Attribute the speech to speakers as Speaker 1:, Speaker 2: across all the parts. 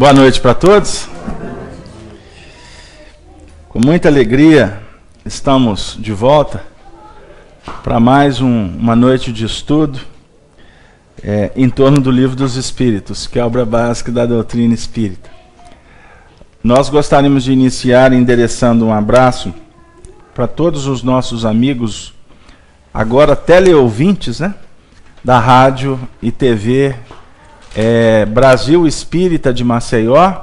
Speaker 1: Boa noite para todos. Com muita alegria, estamos de volta para mais uma noite de estudo em torno do Livro dos Espíritos, que é a obra básica da doutrina espírita. Nós gostaríamos de iniciar endereçando um abraço para todos os nossos amigos, agora teleouvintes, né, da rádio e TV Brasil Espírita de Maceió,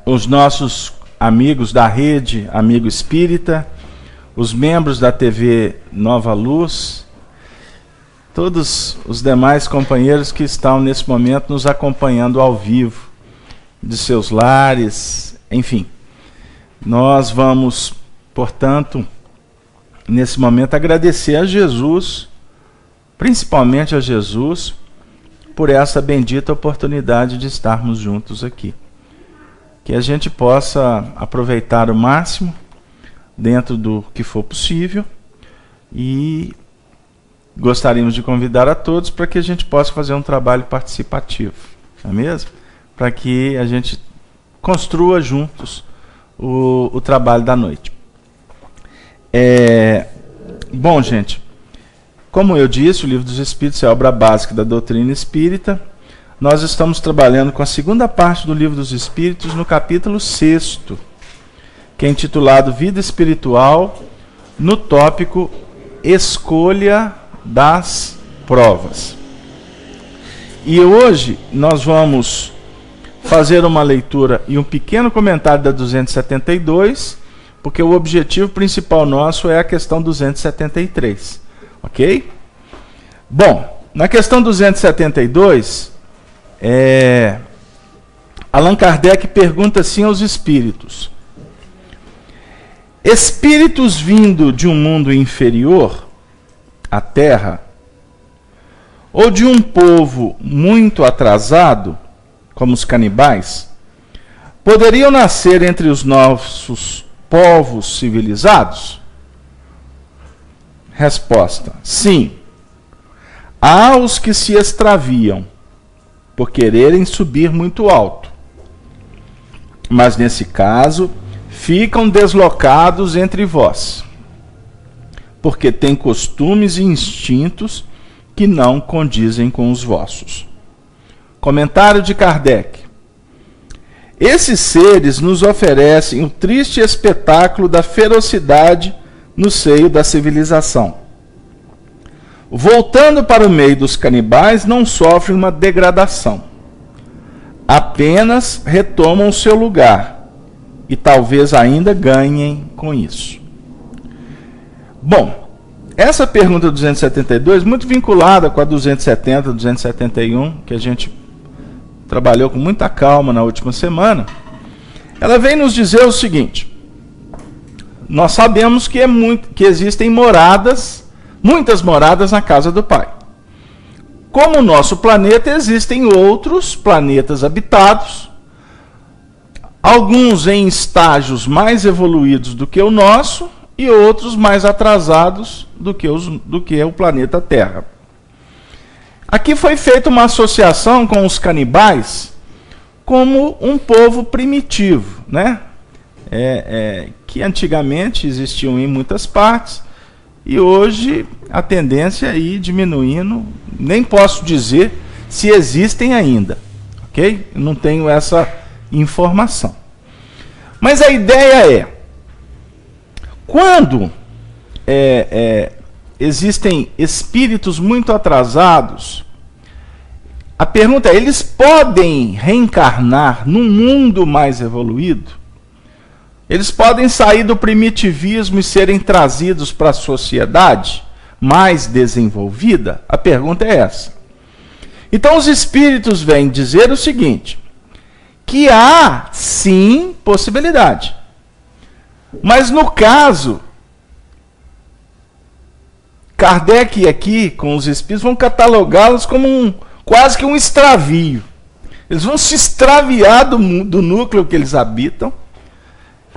Speaker 1: os nossos amigos da rede Amigo Espírita, os membros da TV Nova Luz, todos os demais companheiros que estão nesse momento nos acompanhando ao vivo, de seus lares, enfim. Nós vamos, portanto, nesse momento agradecer a Jesus, principalmente a Jesus, por essa bendita oportunidade de estarmos juntos aqui. Que a gente possa aproveitar o máximo, dentro do que for possível, e gostaríamos de convidar a todos para que a gente possa fazer um trabalho participativo, não é mesmo? Para que a gente construa juntos o trabalho da noite. Bom, gente, como eu disse, o Livro dos Espíritos é a obra básica da doutrina espírita. Nós estamos trabalhando com a segunda parte do Livro dos Espíritos, no capítulo 6º, que é intitulado Vida Espiritual, no tópico Escolha das Provas. E hoje nós vamos fazer uma leitura e um pequeno comentário da 272, porque o objetivo principal nosso é a questão 273. Ok? Bom, na questão 272, Allan Kardec pergunta assim aos espíritos: espíritos vindo de um mundo inferior, a Terra, ou de um povo muito atrasado, como os canibais, poderiam nascer entre os nossos povos civilizados? Resposta: sim. Há os que se extraviam por quererem subir muito alto, mas nesse caso ficam deslocados entre vós, porque têm costumes e instintos que não condizem com os vossos. Comentário de Kardec: esses seres nos oferecem o triste espetáculo da ferocidade no seio da civilização. Voltando para o meio dos canibais, não sofrem uma degradação. Apenas retomam o seu lugar e talvez ainda ganhem com isso. Bom, essa pergunta 272, muito vinculada com a 270, 271, que a gente trabalhou com muita calma na última semana, ela vem nos dizer o seguinte: nós sabemos que existem muitas moradas na casa do Pai. Como o nosso planeta, existem outros planetas habitados, alguns em estágios mais evoluídos do que o nosso e outros mais atrasados do que o planeta Terra. Aqui foi feita uma associação com os canibais como um povo primitivo, né? Que antigamente existiam em muitas partes e hoje a tendência é ir diminuindo. Nem posso dizer se existem ainda, ok? Eu não tenho essa informação. Mas a ideia é, quando existem espíritos muito atrasados, a pergunta é: eles podem reencarnar num mundo mais evoluído? Eles podem sair do primitivismo e serem trazidos para a sociedade mais desenvolvida? A pergunta é essa. Então os espíritos vêm dizer o seguinte: que há sim possibilidade. Mas no caso, Kardec aqui, com os espíritos, vão catalogá-los como quase que um extravio. Eles vão se extraviar do núcleo que eles habitam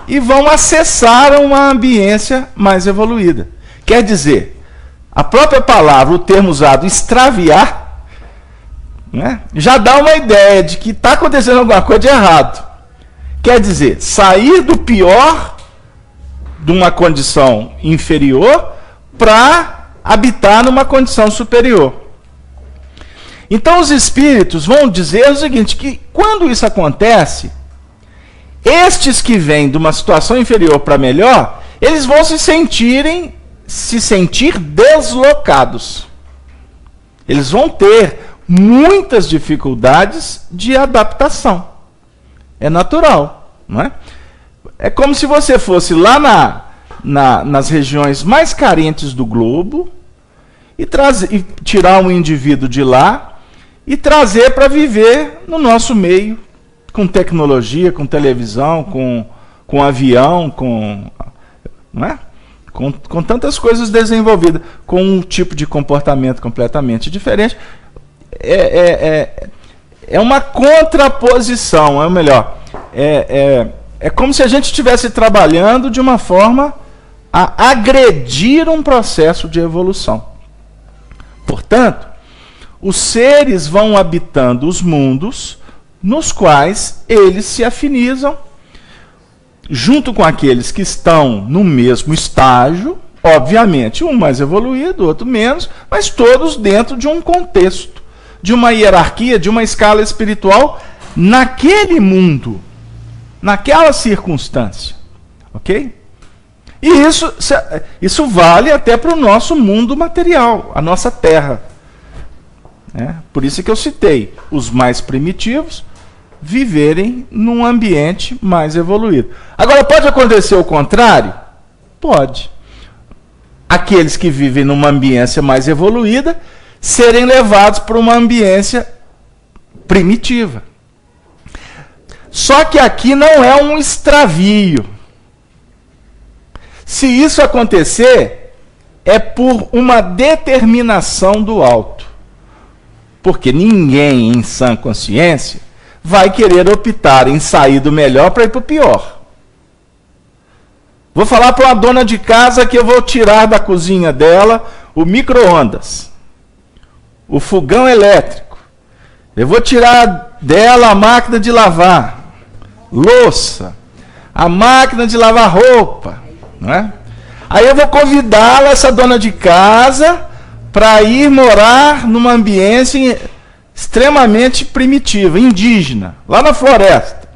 Speaker 1: e vão acessar uma ambiência mais evoluída. Quer dizer, a própria palavra, o termo usado, extraviar, né, já dá uma ideia de que está acontecendo alguma coisa de errado. Quer dizer, sair do pior, de uma condição inferior, para habitar numa condição superior. Então os espíritos vão dizer o seguinte, que quando isso acontece, estes que vêm de uma situação inferior para melhor, eles vão se sentir deslocados. Eles vão ter muitas dificuldades de adaptação. É natural, não é? É como se você fosse lá nas regiões mais carentes do globo e tirar um indivíduo de lá e trazer para viver no nosso meio, com tecnologia, com televisão, com avião, não é? Com tantas coisas desenvolvidas, com um tipo de comportamento completamente diferente. É uma contraposição, é o melhor. É como se a gente estivesse trabalhando de uma forma a agredir um processo de evolução. Portanto, os seres vão habitando os mundos nos quais eles se afinizam, junto com aqueles que estão no mesmo estágio, obviamente, um mais evoluído, outro menos, mas todos dentro de um contexto, de uma hierarquia, de uma escala espiritual, naquele mundo, naquela circunstância. Ok? E isso vale até para o nosso mundo material, a nossa Terra. Por isso que eu citei os mais primitivos viverem num ambiente mais evoluído. Agora, pode acontecer o contrário? Pode. Aqueles que vivem numa ambiência mais evoluída serem levados para uma ambiência primitiva. Só que aqui não é um extravio. Se isso acontecer, é por uma determinação do alto. Porque ninguém em sã consciência vai querer optar em sair do melhor para ir para o pior. Vou falar para uma dona de casa que eu vou tirar da cozinha dela o micro-ondas, o fogão elétrico. Eu vou tirar dela a máquina de lavar, louça, a máquina de lavar roupa. Não é? Aí eu vou convidá-la, essa dona de casa, para ir morar numa ambiência extremamente primitiva, indígena, lá na floresta.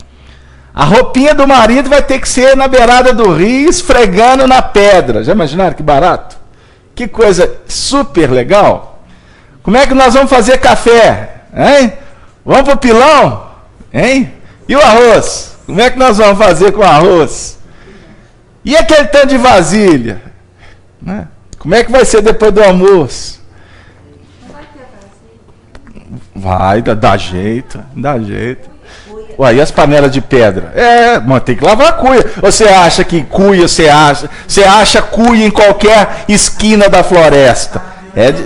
Speaker 1: A roupinha do marido vai ter que ser na beirada do rio, esfregando na pedra. Já imaginaram que barato? Que coisa super legal. Como é que nós vamos fazer café? Hein? Vamos para o pilão? Hein? E o arroz? Como é que nós vamos fazer com o arroz? E aquele tanto de vasilha? Né? Como é que vai ser depois do almoço? Vai, dá jeito, dá jeito. Ué, e as panelas de pedra? Mas tem que lavar a cuia. Você acha que cuia, você acha cuia em qualquer esquina da floresta.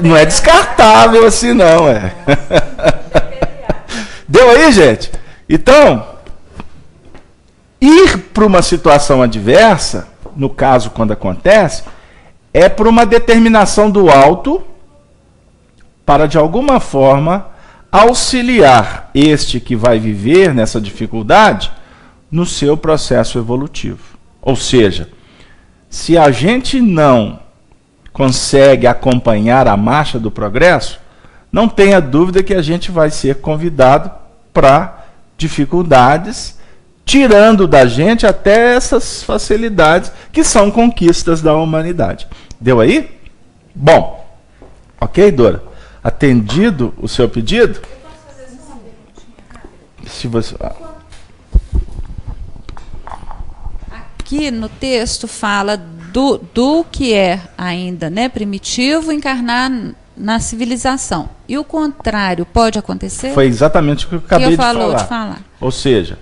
Speaker 1: Não é descartável assim, não. Deu aí, gente? Então, ir para uma situação adversa, no caso quando acontece, é por uma determinação do alto para, de alguma forma, auxiliar este que vai viver nessa dificuldade no seu processo evolutivo. Ou seja, se a gente não consegue acompanhar a marcha do progresso, não tenha dúvida que a gente vai ser convidado para dificuldades, tirando da gente até essas facilidades que são conquistas da humanidade. Deu aí? Bom, ok, Dora? Atendido o seu pedido?
Speaker 2: Eu posso fazer só uma perguntinha?
Speaker 1: Se você...
Speaker 2: Aqui no texto fala do que é ainda, né, primitivo encarnar na civilização. E o contrário pode acontecer?
Speaker 1: Foi exatamente o que eu acabei de
Speaker 2: falar.
Speaker 1: Ou seja,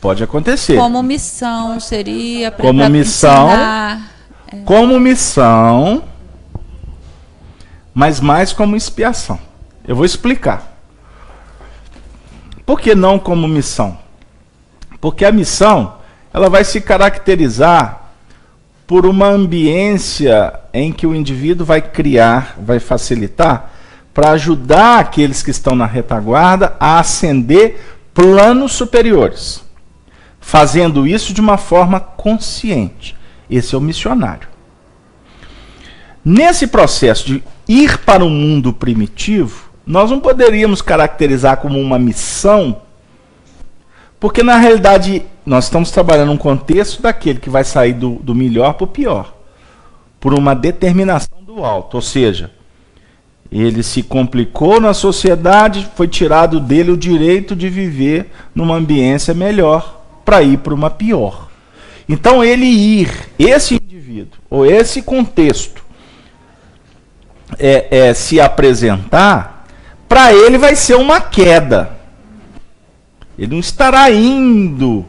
Speaker 1: pode acontecer.
Speaker 2: Como missão seria para
Speaker 1: como missão,
Speaker 2: ensinar,
Speaker 1: como missão, mas mais como expiação. Eu vou explicar. Por que não como missão? Porque a missão, ela vai se caracterizar por uma ambiência em que o indivíduo vai criar, vai facilitar, para ajudar aqueles que estão na retaguarda a ascender planos superiores, fazendo isso de uma forma consciente. Esse é o missionário. Nesse processo de ir para o mundo primitivo, nós não poderíamos caracterizar como uma missão, porque na realidade nós estamos trabalhando num contexto daquele que vai sair do melhor para o pior, por uma determinação do alto, ou seja, ele se complicou na sociedade, foi tirado dele o direito de viver numa ambiência melhor para ir para uma pior. Então esse indivíduo, ou esse contexto, se apresentar, para ele vai ser uma queda. Ele não estará indo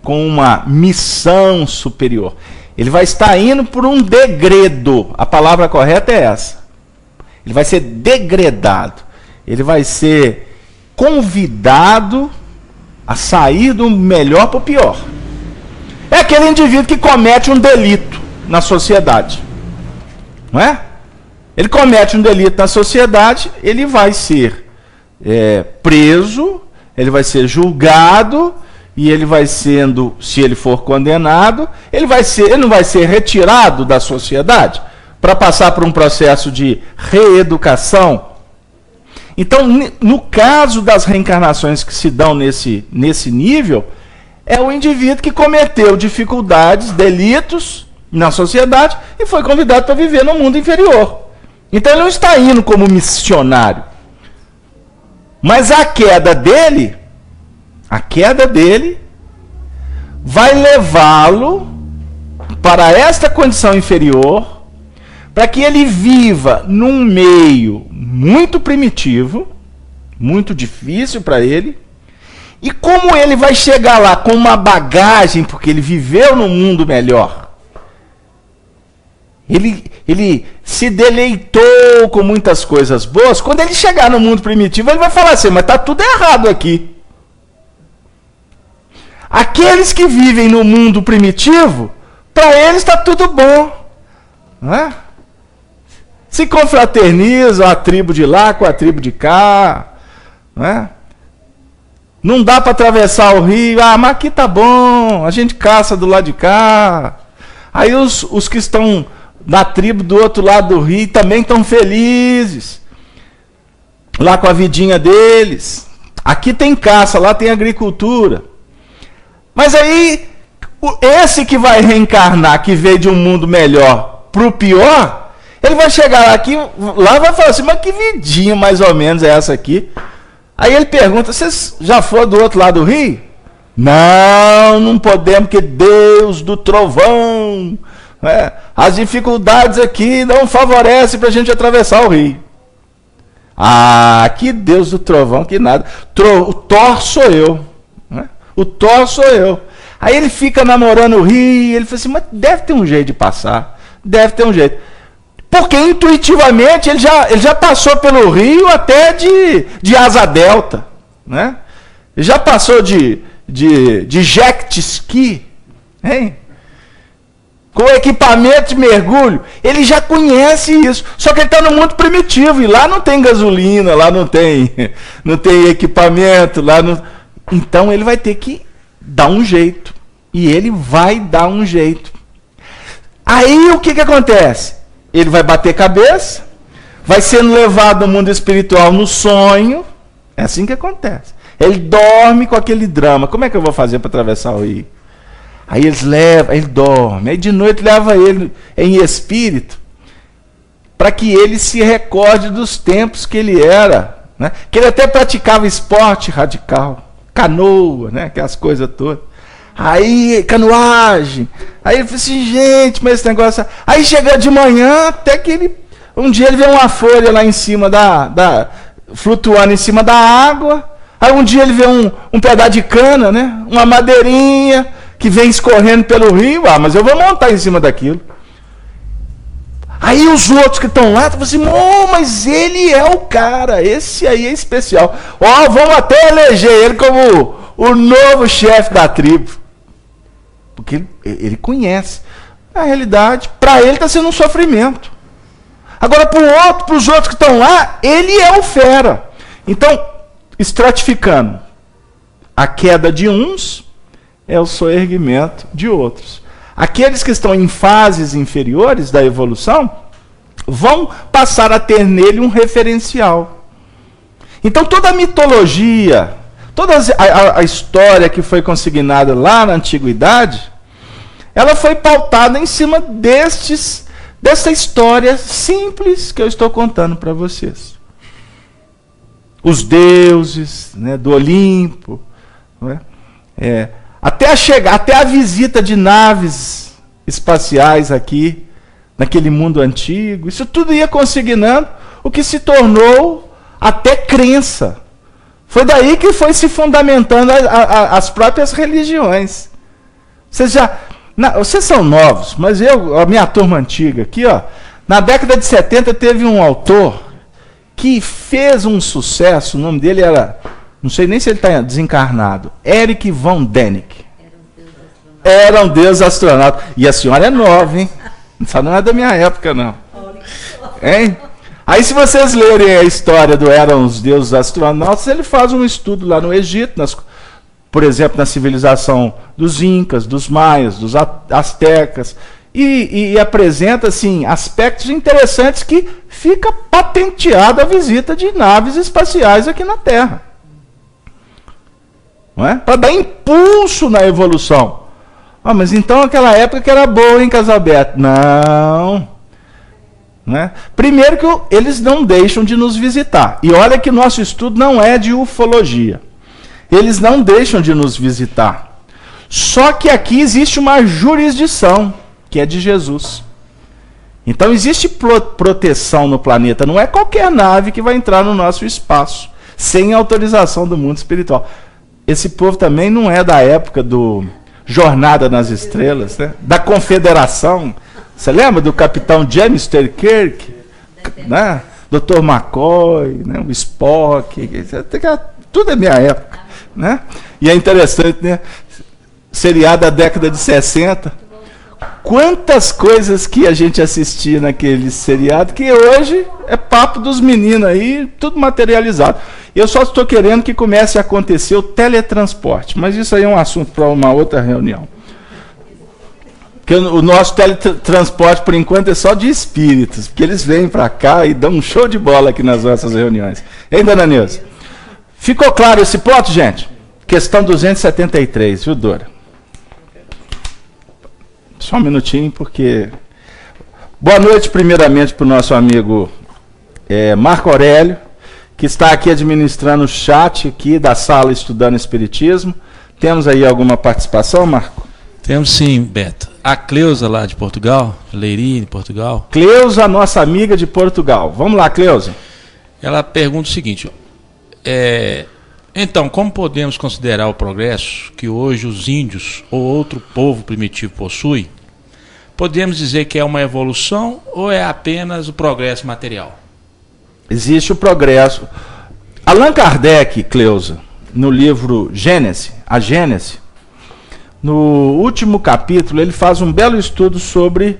Speaker 1: com uma missão superior. Ele vai estar indo por um degredo. A palavra correta é essa. Ele vai ser degradado. Ele vai ser convidado a sair do melhor para o pior. É aquele indivíduo que comete um delito na sociedade. Não é? Ele comete um delito na sociedade, ele vai ser preso, ele vai ser julgado, e ele vai sendo, se ele for condenado, ele não vai ser retirado da sociedade para passar por um processo de reeducação. Então, no caso das reencarnações que se dão nesse nível, é o indivíduo que cometeu dificuldades, delitos na sociedade e foi convidado para viver no mundo inferior. Então ele não está indo como missionário. Mas a queda dele vai levá-lo para esta condição inferior, para que ele viva num meio muito primitivo, muito difícil para ele. E como ele vai chegar lá com uma bagagem, porque ele viveu num mundo melhor, ele se deleitou com muitas coisas boas, quando ele chegar no mundo primitivo, ele vai falar assim, mas está tudo errado aqui. Aqueles que vivem no mundo primitivo, para eles está tudo bom. Não é? Se confraternizam a tribo de lá com a tribo de cá. Não é? Não dá para atravessar o rio. Mas aqui tá bom, a gente caça do lado de cá. Aí os que estão na tribo do outro lado do rio também estão felizes, lá com a vidinha deles. Aqui tem caça, lá tem agricultura. Mas aí, esse que vai reencarnar, que veio de um mundo melhor para o pior, ele vai chegar lá e vai falar assim, mas que vidinha mais ou menos é essa aqui? Aí ele pergunta, vocês já foram do outro lado do rio? Não podemos, porque Deus do trovão... as dificuldades aqui não favorecem para a gente atravessar o rio. Que Deus do trovão, que nada. O Thor sou eu. O Thor sou eu. Aí ele fica namorando o rio, ele fala assim, mas deve ter um jeito de passar. Deve ter um jeito. Porque intuitivamente ele já passou pelo rio até de asa delta. Né? Ele já passou de jet ski. Hein? Com equipamento de mergulho, ele já conhece isso. Só que ele está no mundo primitivo, e lá não tem gasolina, lá não tem equipamento, lá não... Então ele vai ter que dar um jeito. E ele vai dar um jeito. Aí o que acontece? Ele vai bater cabeça, vai sendo levado ao mundo espiritual no sonho. É assim que acontece. Ele dorme com aquele drama. Como é que eu vou fazer para atravessar o rio? Aí eles levam, ele dorme. Aí de noite leva ele em espírito, para que ele se recorde dos tempos que ele era, né? Que ele até praticava esporte radical, canoa, né? Aquelas coisas todas. Aí, canoagem. Aí ele falou assim, gente, mas esse negócio... Aí chega de manhã, até que um dia ele vê uma folha lá em cima flutuando em cima da água. Aí um dia ele vê um pedaço de cana, né? Uma madeirinha que vem escorrendo pelo rio. Mas eu vou montar em cima daquilo. Aí os outros que estão lá, falam assim, mas ele é o cara, esse aí é especial. Vamos até eleger ele como o novo chefe da tribo. Porque ele conhece. Na realidade, para ele está sendo um sofrimento. Agora, para os outros que estão lá, ele é o fera. Então, estratificando, a queda de uns é o soerguimento de outros. Aqueles que estão em fases inferiores da evolução vão passar a ter nele um referencial. Então, toda a mitologia, toda a história que foi consignada lá na antiguidade, ela foi pautada em cima dessa história simples que eu estou contando para vocês. Os deuses, né, do Olimpo, não é? Até a visita de naves espaciais aqui, naquele mundo antigo, isso tudo ia consignando o que se tornou até crença. Foi daí que foi se fundamentando as próprias religiões. Vocês são novos, mas a minha turma antiga aqui, ó, na década de 70 teve um autor que fez um sucesso, o nome dele era, não sei nem se ele está desencarnado, Erich von Däniken. Era um deus astronauta. E a senhora é nova, hein? Isso não é da minha época, não. Hein? Aí, se vocês lerem a história do Eram os Deuses Astronautas, ele faz um estudo lá no Egito, por exemplo, na civilização dos Incas, dos Maias, dos Astecas, e apresenta assim, aspectos interessantes que fica patenteada a visita de naves espaciais aqui na Terra. Não é? Para dar impulso na evolução. Mas então aquela época que era boa, hein, Casalberto? Não. Né? Primeiro que eles não deixam de nos visitar. E olha que nosso estudo não é de ufologia. Eles não deixam de nos visitar. Só que aqui existe uma jurisdição, que é de Jesus. Então existe proteção no planeta. Não é qualquer nave que vai entrar no nosso espaço, sem autorização do mundo espiritual. Esse povo também não é da época do Jornada nas Estrelas, né? Da Confederação. Você lembra do capitão James T. Kirk? Né? Dr. McCoy, né? O Spock. Tudo é minha época. Né? E é interessante, né? Seriado da década de 60. Quantas coisas que a gente assistia naquele seriado que hoje é papo dos meninos aí, tudo materializado. Eu só estou querendo que comece a acontecer o teletransporte, mas isso aí é um assunto para uma outra reunião. Porque o nosso teletransporte, por enquanto, é só de espíritos, porque eles vêm para cá e dão um show de bola aqui nas nossas reuniões. Hein, dona Neuza? Ficou claro esse ponto, gente? Questão 273, viu, Dora? Só um minutinho, porque... Boa noite, primeiramente, para o nosso amigo Marco Aurélio, que está aqui administrando o chat aqui da sala Estudando Espiritismo. Temos aí alguma participação, Marco?
Speaker 3: Temos sim, Beto. A Cleusa lá de Portugal, Leiria, de Portugal.
Speaker 1: Cleusa, nossa amiga de Portugal. Vamos lá, Cleusa.
Speaker 3: Ela pergunta o seguinte: então, como podemos considerar o progresso que hoje os índios ou outro povo primitivo possui? Podemos dizer que é uma evolução ou é apenas o progresso material?
Speaker 1: Existe o progresso. Allan Kardec, Cleusa, no livro Gênese, a Gênese, no último capítulo, ele faz um belo estudo sobre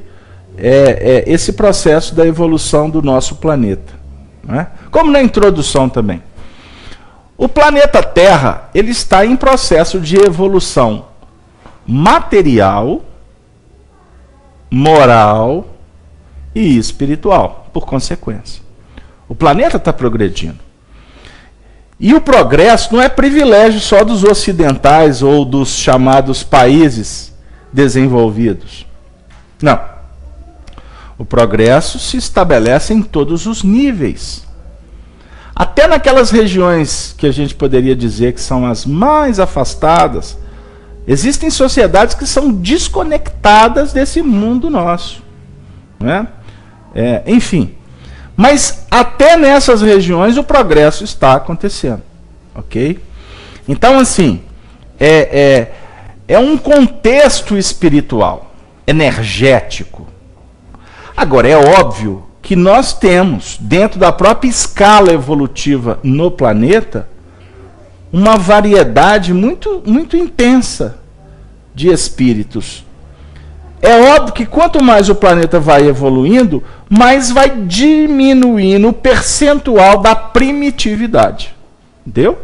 Speaker 1: esse processo da evolução do nosso planeta. Não é? Como na introdução também. O planeta Terra, ele está em processo de evolução material, moral e espiritual, por consequência. O planeta está progredindo. E o progresso não é privilégio só dos ocidentais ou dos chamados países desenvolvidos. Não. O progresso se estabelece em todos os níveis. Até naquelas regiões que a gente poderia dizer que são as mais afastadas, existem sociedades que são desconectadas desse mundo nosso. Né? Enfim. Mas até nessas regiões o progresso está acontecendo. Ok? Então, assim, é um contexto espiritual, energético. Agora, é óbvio que nós temos, dentro da própria escala evolutiva no planeta, uma variedade muito, muito intensa de espíritos. é óbvio que quanto mais o planeta vai evoluindo, mais vai diminuindo o percentual da primitividade. Entendeu?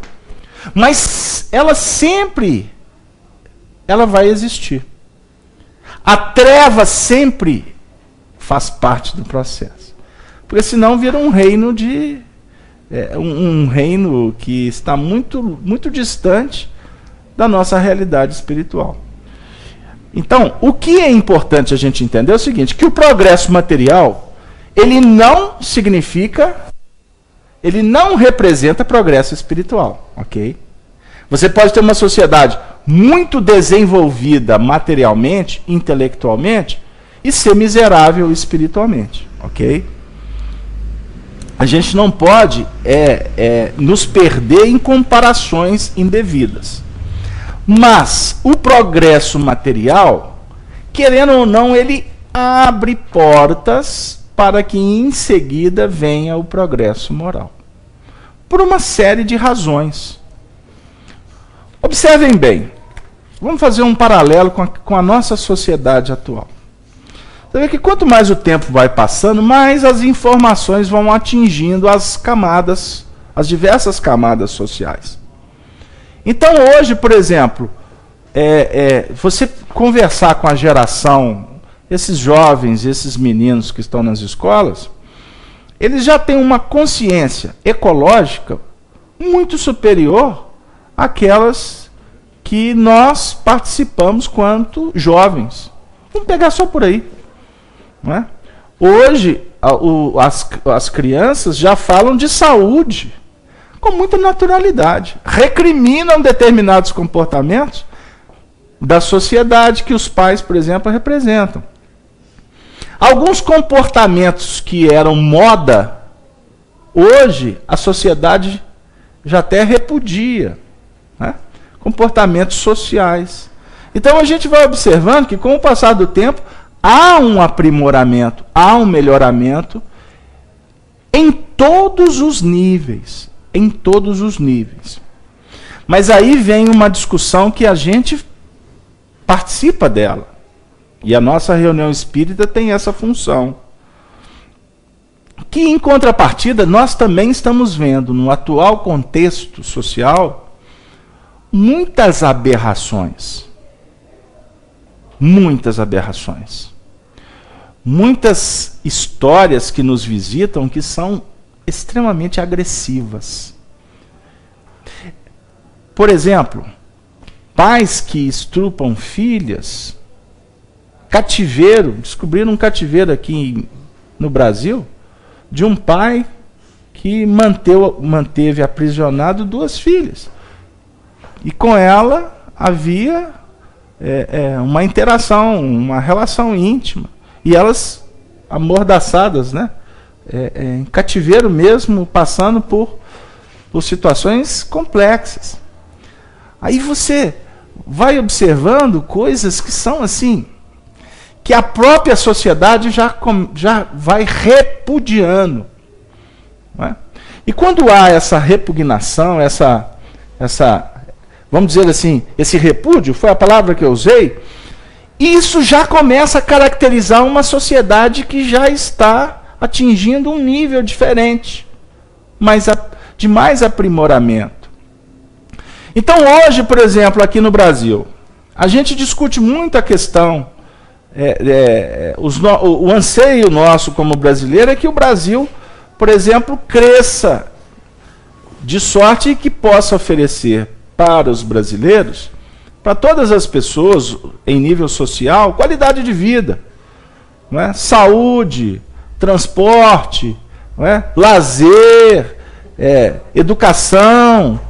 Speaker 1: Mas ela sempre vai existir. A treva sempre faz parte do processo. Porque senão vira um reino um reino que está muito, muito distante da nossa realidade espiritual. Então, o que é importante a gente entender é o seguinte, que o progresso material, ele não representa progresso espiritual, ok? Você pode ter uma sociedade muito desenvolvida materialmente, intelectualmente, e ser miserável espiritualmente, ok? A gente não pode nos perder em comparações indevidas. Mas o progresso material, querendo ou não, ele abre portas para que em seguida venha o progresso moral. Por uma série de razões. Observem bem. Vamos fazer um paralelo com a nossa sociedade atual. Você vê que quanto mais o tempo vai passando, mais as informações vão atingindo as diversas camadas sociais. Então hoje, por exemplo, você conversar com a geração, esses jovens, esses meninos que estão nas escolas, eles já têm uma consciência ecológica muito superior àquelas que nós participamos quanto jovens. Vamos pegar só por aí. Não é? Hoje, as crianças já falam de saúde com muita naturalidade. Recriminam determinados comportamentos da sociedade que os pais, por exemplo, representam. Alguns comportamentos que eram moda, hoje a sociedade já até repudia. Né? Comportamentos sociais. Então a gente vai observando que com o passar do tempo há um aprimoramento, há um melhoramento em todos os níveis. Em todos os níveis. Mas aí vem uma discussão que a gente participa dela. E a nossa reunião espírita tem essa função. Que, em contrapartida, nós também estamos vendo, no atual contexto social, muitas aberrações. Muitas aberrações. Muitas histórias que nos visitam que são extremamente agressivas. Por exemplo, pais que estrupam filhas, cativeiro, descobriram um cativeiro aqui no Brasil, de um pai que manteve aprisionado 2 filhas. E com ela havia uma interação, uma relação íntima. E elas amordaçadas, né? Em cativeiro mesmo, passando por situações complexas. Aí você vai observando coisas que são assim, que a própria sociedade já vai repudiando. Não é? E quando há essa repugnação, vamos dizer assim, esse repúdio, foi a palavra que eu usei, isso já começa a caracterizar uma sociedade que já está atingindo um nível diferente, de mais aprimoramento. Então hoje, por exemplo, aqui no Brasil, a gente discute muito a questão, o anseio nosso como brasileiro é que o Brasil, por exemplo, cresça, de sorte que possa oferecer para os brasileiros, para todas as pessoas em nível social, qualidade de vida, não é? Saúde, transporte, não é? Lazer, educação.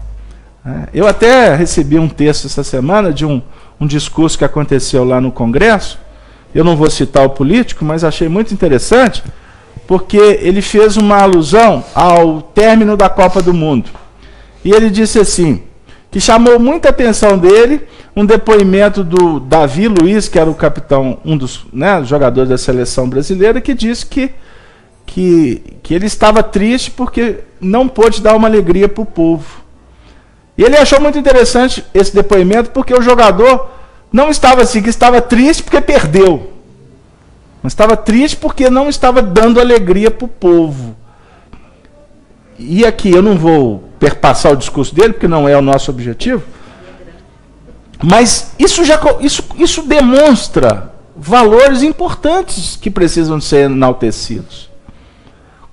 Speaker 1: Eu até recebi um texto essa semana de um discurso que aconteceu lá no Congresso. Eu não vou citar o político, mas achei muito interessante, porque ele fez uma alusão ao término da Copa do Mundo. E ele disse assim, que chamou muita atenção dele, um depoimento do Davi Luiz, que era o capitão, um dos jogadores da seleção brasileira, que disse que ele estava triste porque não pôde dar uma alegria para o povo. E ele achou muito interessante esse depoimento, porque o jogador não estava assim, que estava triste porque perdeu. Mas estava triste porque não estava dando alegria para o povo. E aqui eu não vou perpassar o discurso dele, porque não é o nosso objetivo. Mas isso demonstra valores importantes que precisam ser enaltecidos.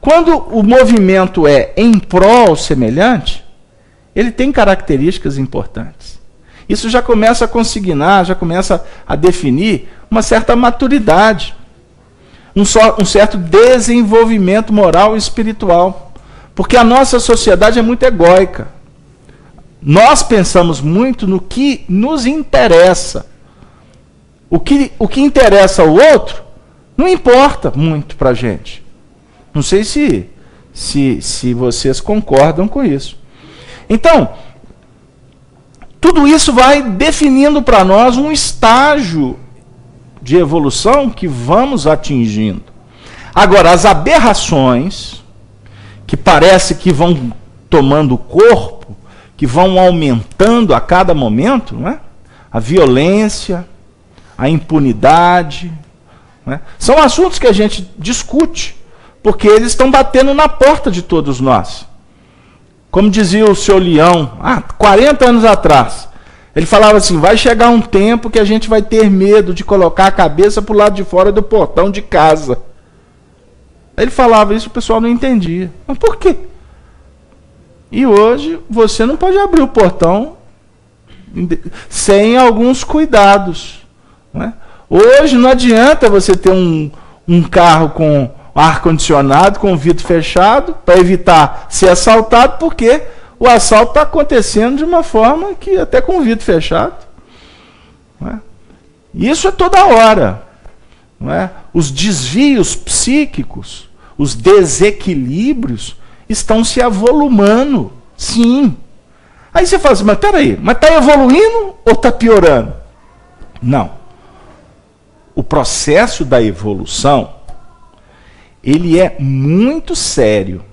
Speaker 1: Quando o movimento é em prol semelhante, ele tem características importantes. Isso já começa a consignar, já começa a definir uma certa maturidade, um certo desenvolvimento moral e espiritual. Porque a nossa sociedade é muito egóica. Nós pensamos muito no que nos interessa. O que interessa ao outro não importa muito para a gente. Não sei se vocês concordam com isso. Então, tudo isso vai definindo para nós um estágio de evolução que vamos atingindo. Agora, as aberrações, que parece que vão tomando corpo, que vão aumentando a cada momento, não é? A violência, a impunidade, não é? São assuntos que a gente discute, porque eles estão batendo na porta de todos nós. Como dizia o seu Leão, 40 anos atrás, ele falava assim, vai chegar um tempo que a gente vai ter medo de colocar a cabeça para o lado de fora do portão de casa. Ele falava isso, o pessoal não entendia. Mas por quê? E hoje você não pode abrir o portão sem alguns cuidados. Não é? Hoje não adianta você ter um carro com ar-condicionado, com o vidro fechado, para evitar ser assaltado, porque o assalto está acontecendo de uma forma que até com o vidro fechado. Não é? Isso é toda hora. Não é? Os desvios psíquicos, os desequilíbrios estão se avolumando. Sim. Aí você fala assim, mas peraí, mas está evoluindo ou está piorando? Não. O processo da evolução, ele é muito sério.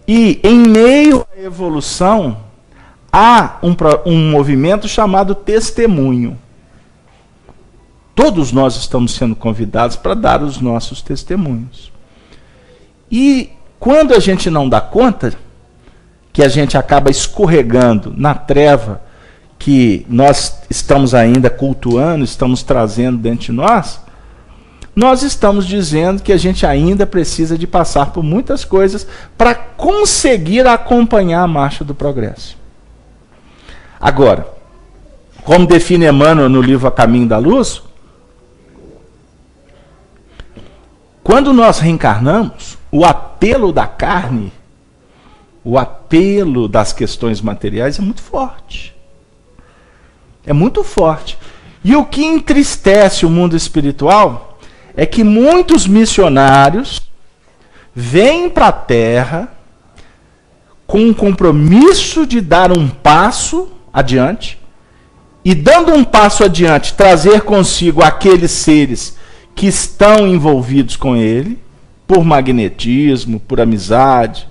Speaker 1: E em meio à evolução, há um movimento chamado testemunho. Todos nós estamos sendo convidados para dar os nossos testemunhos. E quando a gente não dá conta, que a gente acaba escorregando na treva que nós estamos ainda cultuando, estamos trazendo dentro de nós estamos dizendo que a gente ainda precisa de passar por muitas coisas para conseguir acompanhar a marcha do progresso. Agora, como define Emmanuel no livro A Caminho da Luz, quando nós reencarnamos, o apelo da carne, o apelo das questões materiais é muito forte. É muito forte. E o que entristece o mundo espiritual é que muitos missionários vêm para a Terra com o compromisso de dar um passo adiante, e dando um passo adiante, trazer consigo aqueles seres que estão envolvidos com ele, por magnetismo, por amizade.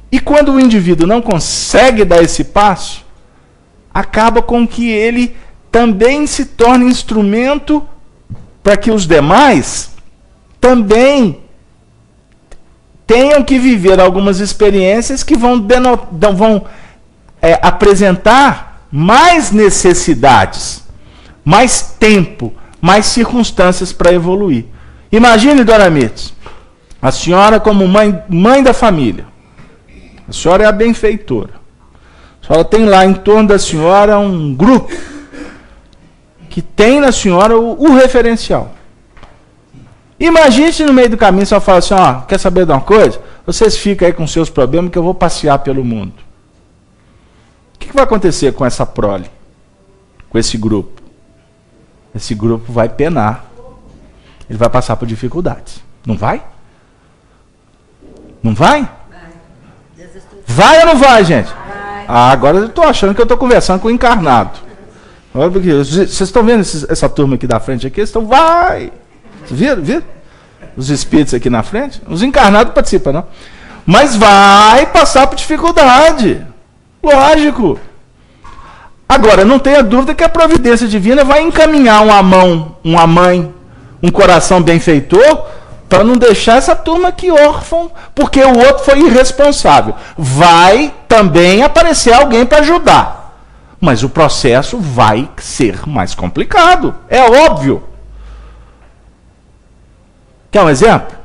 Speaker 1: E quando o indivíduo não consegue dar esse passo, acaba com que ele também se torne instrumento para que os demais também tenham que viver algumas experiências que vão apresentar mais necessidades, mais tempo, mais circunstâncias para evoluir. Imagine, Dona Mirtz, a senhora como mãe da família. A senhora é a benfeitora. A senhora tem lá em torno da senhora um grupo que tem na senhora o referencial. Imagine se no meio do caminho a senhora fala assim, quer saber de uma coisa? Vocês ficam aí com seus problemas que eu vou passear pelo mundo. O que vai acontecer com essa prole? Com esse grupo? Esse grupo vai penar. Ele vai passar por dificuldades. Não vai? Não vai? Vai ou não vai, gente? Agora eu estou achando que eu estou conversando com o encarnado. Vocês estão vendo essa turma aqui da frente aqui? Eles estão, vai! Viram? Os espíritos aqui na frente? Os encarnados participam, não? Mas vai passar por dificuldade. Lógico. Agora, não tenha dúvida que a providência divina vai encaminhar uma mãe, um coração benfeitor, para não deixar essa turma aqui órfã, porque o outro foi irresponsável. Vai também aparecer alguém para ajudar, mas o processo vai ser mais complicado, é óbvio. Quer um exemplo?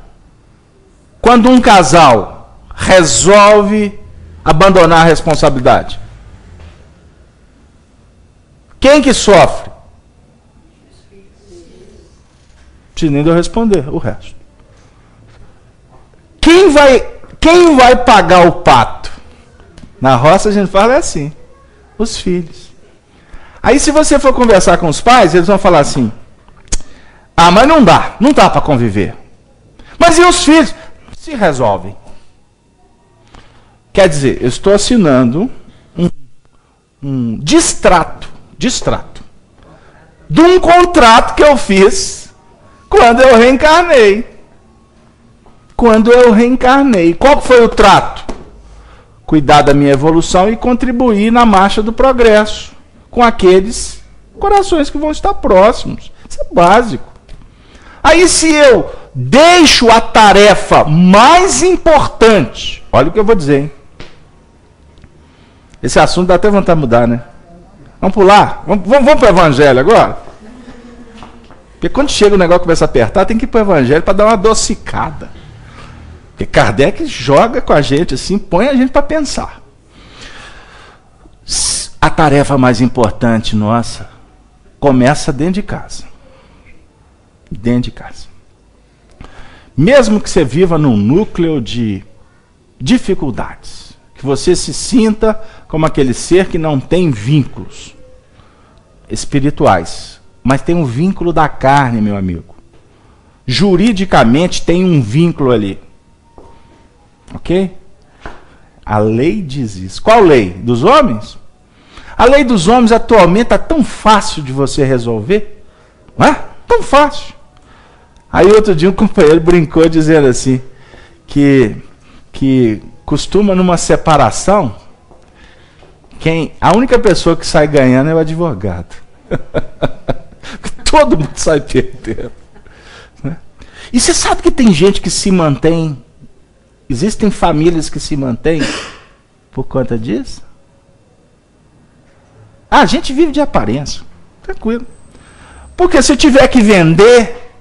Speaker 1: Quando um casal resolve abandonar a responsabilidade, quem que sofre? Não precisa nem de eu responder o resto. Quem vai pagar o pato? Na roça a gente fala assim, os filhos. Aí se você for conversar com os pais, eles vão falar assim, ah, mas não dá para conviver. Mas e os filhos? Se resolvem. Quer dizer, eu estou assinando um distrato de um contrato que eu fiz quando eu reencarnei. Qual foi o trato? Cuidar da minha evolução e contribuir na marcha do progresso com aqueles corações que vão estar próximos. Isso é básico. Aí se eu deixo a tarefa mais importante, olha o que eu vou dizer, hein? Esse assunto dá até vontade de mudar, né? Vamos pular? Vamos para o Evangelho agora? Porque quando chega o negócio começa a apertar, tem que ir para o Evangelho para dar uma adocicada. Porque Kardec joga com a gente assim, põe a gente para pensar. A tarefa mais importante nossa começa dentro de casa. Dentro de casa. Mesmo que você viva num núcleo de dificuldades, que você se sinta como aquele ser que não tem vínculos espirituais, mas tem um vínculo da carne, meu amigo. Juridicamente tem um vínculo ali. Ok? A lei diz isso. Qual lei? Dos homens? A lei dos homens atualmente está tão fácil de você resolver. Não é? Tão fácil. Aí outro dia um companheiro brincou dizendo assim, que costuma numa separação, a única pessoa que sai ganhando é o advogado. Todo mundo sai perdendo. Né? E você sabe que tem gente que se mantém, existem famílias que se mantêm por conta disso? Ah, a gente vive de aparência. Tranquilo. Porque se tiver que vender,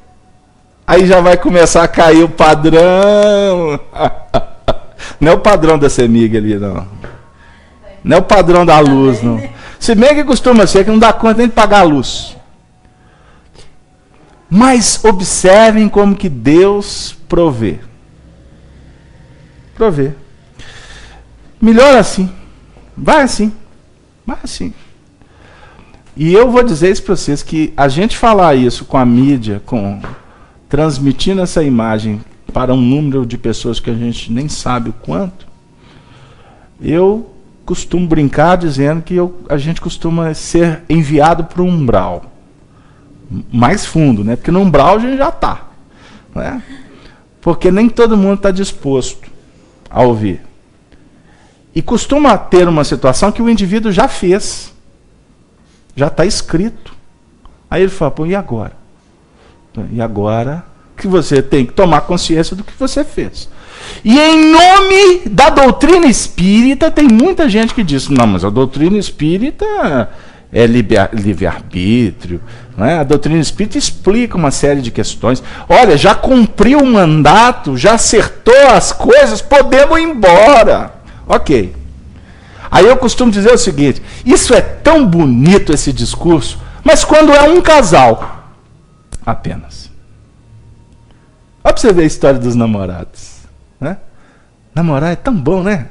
Speaker 1: aí já vai começar a cair o padrão. Não é o padrão da CEMIG ali, não. Não é o padrão da luz, não. Se bem que costuma ser que não dá conta nem de pagar a luz. Mas observem como que Deus provê. Provê. Melhor assim. Vai assim. Vai assim. E eu vou dizer isso para vocês, que a gente falar isso com a mídia, transmitindo essa imagem para um número de pessoas que a gente nem sabe o quanto, eu costumo brincar dizendo que a gente costuma ser enviado para um umbral. Mais fundo, né? Porque no umbral a gente já está. Né? Porque nem todo mundo está disposto a ouvir. E costuma ter uma situação que o indivíduo já fez. Já está escrito. Aí ele fala, pô, e agora? E agora que você tem que tomar consciência do que você fez. E em nome da doutrina espírita, tem muita gente que diz, não, mas a doutrina espírita é livre-arbítrio. Né? A doutrina espírita explica uma série de questões. Olha, já cumpriu o mandato, já acertou as coisas, podemos ir embora. Ok. Aí eu costumo dizer o seguinte, isso é tão bonito esse discurso, mas quando é um casal, apenas. Olha para você ver a história dos namorados. Né? Namorar é tão bom, né?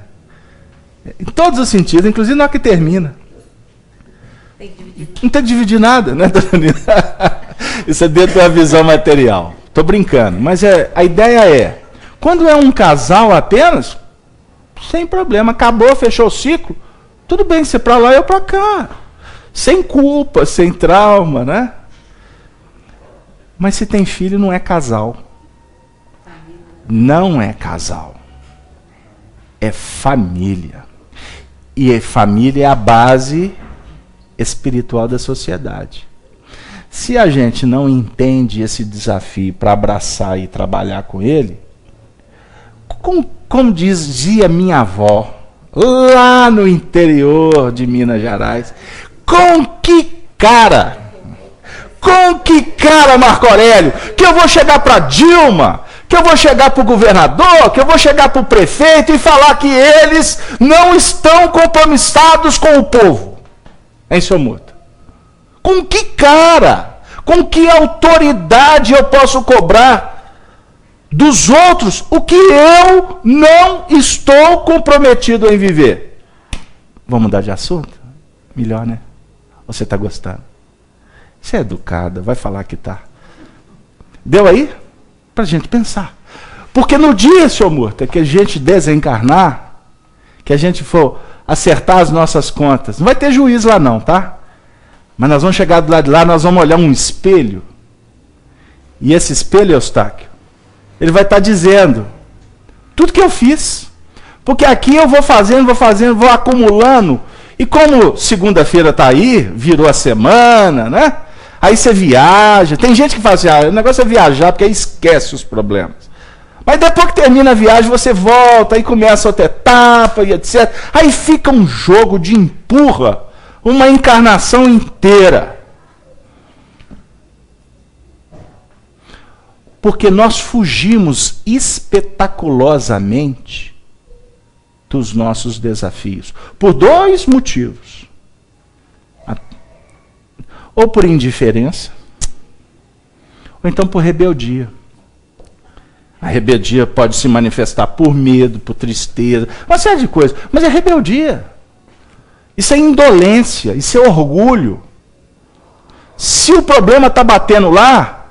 Speaker 1: Em todos os sentidos, inclusive na hora que termina. Não tem que dividir nada, né? Isso é dentro da visão material. Estou brincando, mas a ideia é, quando é um casal apenas, sem problema, acabou, fechou o ciclo, tudo bem, você para lá e eu para cá. Sem culpa, sem trauma, né? Mas se tem filho, não é casal. Não é casal. É família. E família é a base espiritual da sociedade. Se a gente não entende esse desafio para abraçar e trabalhar com ele, como dizia minha avó, lá no interior de Minas Gerais, com que cara, Marco Aurélio, que eu vou chegar para Dilma, que eu vou chegar para o governador, que eu vou chegar para o prefeito e falar que eles não estão compromissados com o povo? Hein, senhor Murta? Com que cara, com que autoridade eu posso cobrar dos outros o que eu não estou comprometido em viver? Vamos mudar de assunto? Melhor, né? Você está gostando? Você é educada, vai falar que tá. Deu aí? Para a gente pensar. Porque no dia, senhor Murta, que a gente desencarnar, que a gente for acertar as nossas contas, não vai ter juiz lá não, tá? Mas nós vamos chegar do lado de lá, nós vamos olhar um espelho. E esse espelho, Eustáquio, ele vai estar dizendo tudo que eu fiz. Porque aqui eu vou fazendo, vou acumulando. E como segunda-feira está aí, virou a semana, né? Aí você viaja. Tem gente que fala assim, o negócio é viajar, porque aí esquece os problemas. Mas depois que termina a viagem, você volta, aí começa outra etapa e etc. Aí fica um jogo de empurra, uma encarnação inteira. Porque nós fugimos espetaculosamente dos nossos desafios. Por dois motivos. Ou por indiferença, ou então por rebeldia. A rebeldia pode se manifestar por medo, por tristeza, uma série de coisas. Mas é rebeldia. Isso é indolência, isso é orgulho. Se o problema está batendo lá,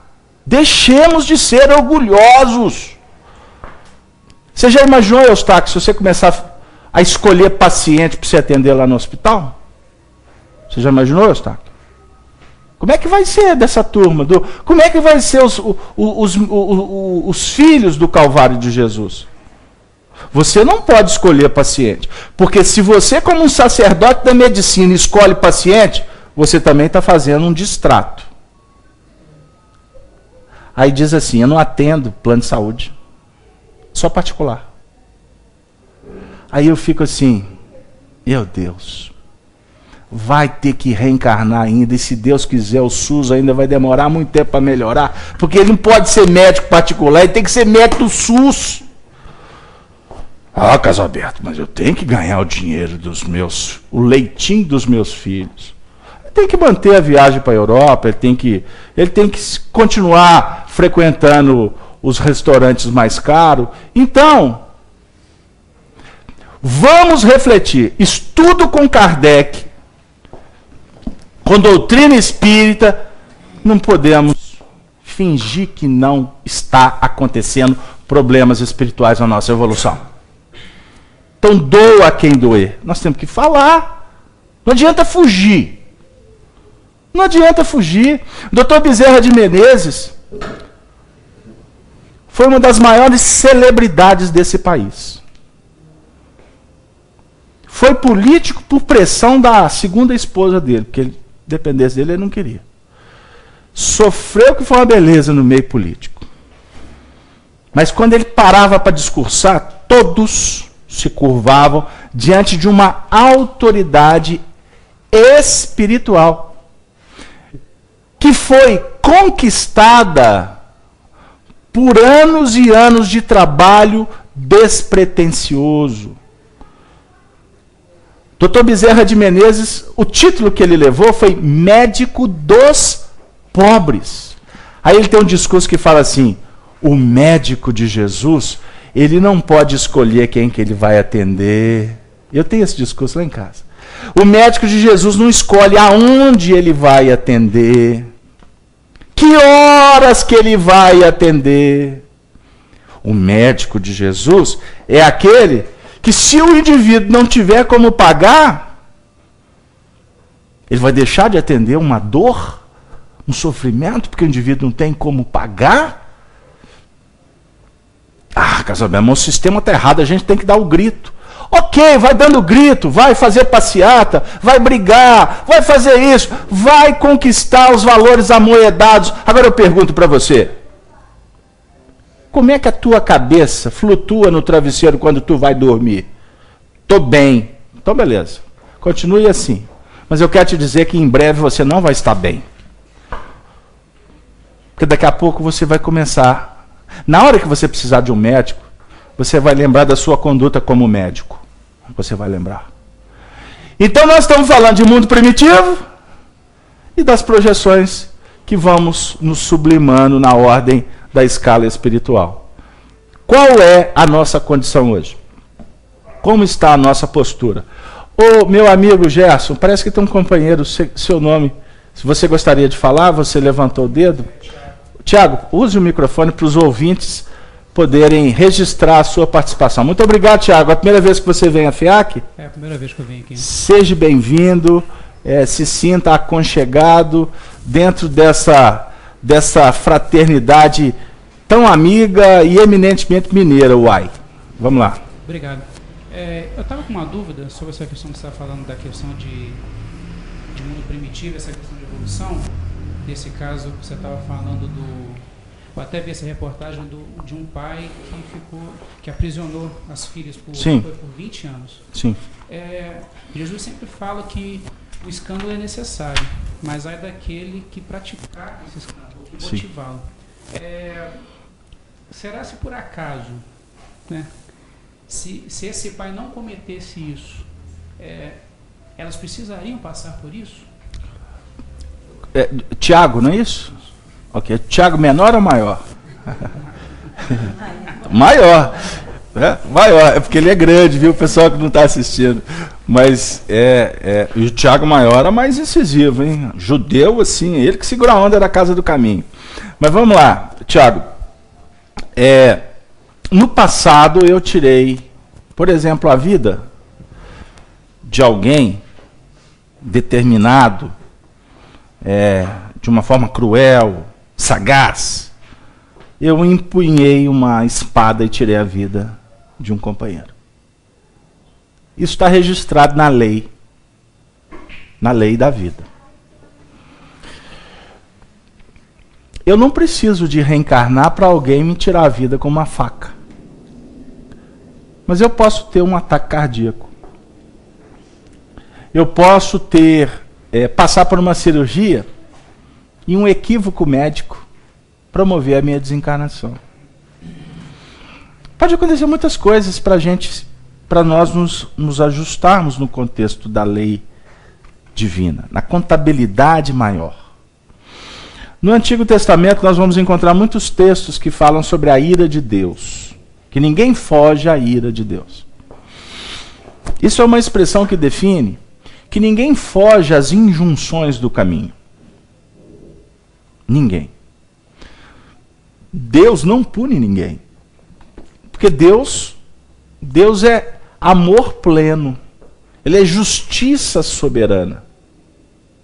Speaker 1: deixemos de ser orgulhosos. Você já imaginou, Eustáquio, se você começar a escolher paciente para você atender lá no hospital? Você já imaginou, Eustáquio? Como é que vai ser dessa turma? Como é que vai ser os filhos do Calvário de Jesus? Você não pode escolher paciente. Porque se você, como um sacerdote da medicina, escolhe paciente, você também está fazendo um distrato. Aí diz assim, eu não atendo plano de saúde. Só particular. Aí eu fico assim, meu Deus, vai ter que reencarnar ainda, e se Deus quiser, o SUS ainda vai demorar muito tempo para melhorar, porque ele não pode ser médico particular, ele tem que ser médico do SUS. Ah, Casalberto, mas eu tenho que ganhar o dinheiro dos meus, o leitinho dos meus filhos. Ele tem que manter a viagem para a Europa, ele tem que continuar frequentando os restaurantes mais caros. Então, vamos refletir. Estudo com Kardec, com doutrina espírita, não podemos fingir que não está acontecendo problemas espirituais na nossa evolução. Então doa a quem doer. Nós temos que falar. Não adianta fugir. Não adianta fugir. Dr. Bezerra de Menezes foi uma das maiores celebridades desse país. Foi político por pressão da segunda esposa dele, porque ele dependesse dele, ele não queria. Sofreu que foi uma beleza no meio político. Mas quando ele parava para discursar, todos se curvavam diante de uma autoridade espiritual que foi conquistada por anos e anos de trabalho despretensioso. Dr. Bezerra de Menezes, o título que ele levou foi Médico dos Pobres. Aí ele tem um discurso que fala assim, o médico de Jesus, ele não pode escolher quem que ele vai atender. Eu tenho esse discurso lá em casa. O médico de Jesus não escolhe aonde ele vai atender, que horas que ele vai atender. O médico de Jesus é aquele que, se o indivíduo não tiver como pagar, ele vai deixar de atender uma dor, um sofrimento, porque o indivíduo não tem como pagar. Ah, Casalberto, mas o sistema está errado, a gente tem que dar o grito. Ok, vai dando grito, vai fazer passeata, vai brigar, vai fazer isso, vai conquistar os valores amoedados. Agora eu pergunto para você, como é que a tua cabeça flutua no travesseiro quando tu vai dormir? Tô bem. Então beleza, continue assim. Mas eu quero te dizer que em breve você não vai estar bem. Porque daqui a pouco você vai começar. Na hora que você precisar de um médico, você vai lembrar da sua conduta como médico. Você vai lembrar. Então nós estamos falando de mundo primitivo e das projeções que vamos nos sublimando na ordem da escala espiritual. Qual é a nossa condição hoje? Como está a nossa postura? Ô, meu amigo Gerson, parece que tem um companheiro, seu nome. Se você gostaria de falar, você levantou o dedo. Tiago, use o microfone para os ouvintes poderem registrar a sua participação. Muito obrigado, Tiago. É a primeira vez que você vem à FIAC?
Speaker 4: É a primeira vez que eu venho aqui.
Speaker 1: Seja bem-vindo, se sinta aconchegado dentro dessa fraternidade tão amiga e eminentemente mineira, uai. Vamos lá.
Speaker 4: Obrigado. Eu estava com uma dúvida sobre essa questão que você está falando, da questão de mundo primitivo, essa questão de evolução. Nesse caso, você estava falando eu até vi essa reportagem de um pai que aprisionou as filhas por 20 anos.
Speaker 1: Sim.
Speaker 4: Jesus sempre fala que o escândalo é necessário, mas ai daquele que praticar esse escândalo, que motivá-lo. Será se por acaso, né, se esse pai não cometesse isso, elas precisariam passar por isso?
Speaker 1: Tiago, não é isso? Ok. Tiago menor ou maior? Maior. Maior. É porque ele é grande, viu? O pessoal que não está assistindo. Mas o Tiago maior é mais incisivo, hein? Judeu, assim, ele que segura a onda da casa do caminho. Mas vamos lá, Tiago. No passado eu tirei, por exemplo, a vida de alguém determinado, de uma forma cruel, sagaz. Eu empunhei uma espada e tirei a vida de um companheiro. Isso está registrado na lei da vida. Eu não preciso de reencarnar para alguém me tirar a vida com uma faca. Mas eu posso ter um ataque cardíaco. Eu posso passar por uma cirurgia e um equívoco médico promover a minha desencarnação. Pode acontecer muitas coisas para nós nos ajustarmos no contexto da lei divina, na contabilidade maior. No Antigo Testamento nós vamos encontrar muitos textos que falam sobre a ira de Deus, que ninguém foge à ira de Deus. Isso é uma expressão que define que ninguém foge às injunções do caminho. Ninguém. Deus não pune ninguém. Porque Deus é amor pleno. Ele é justiça soberana.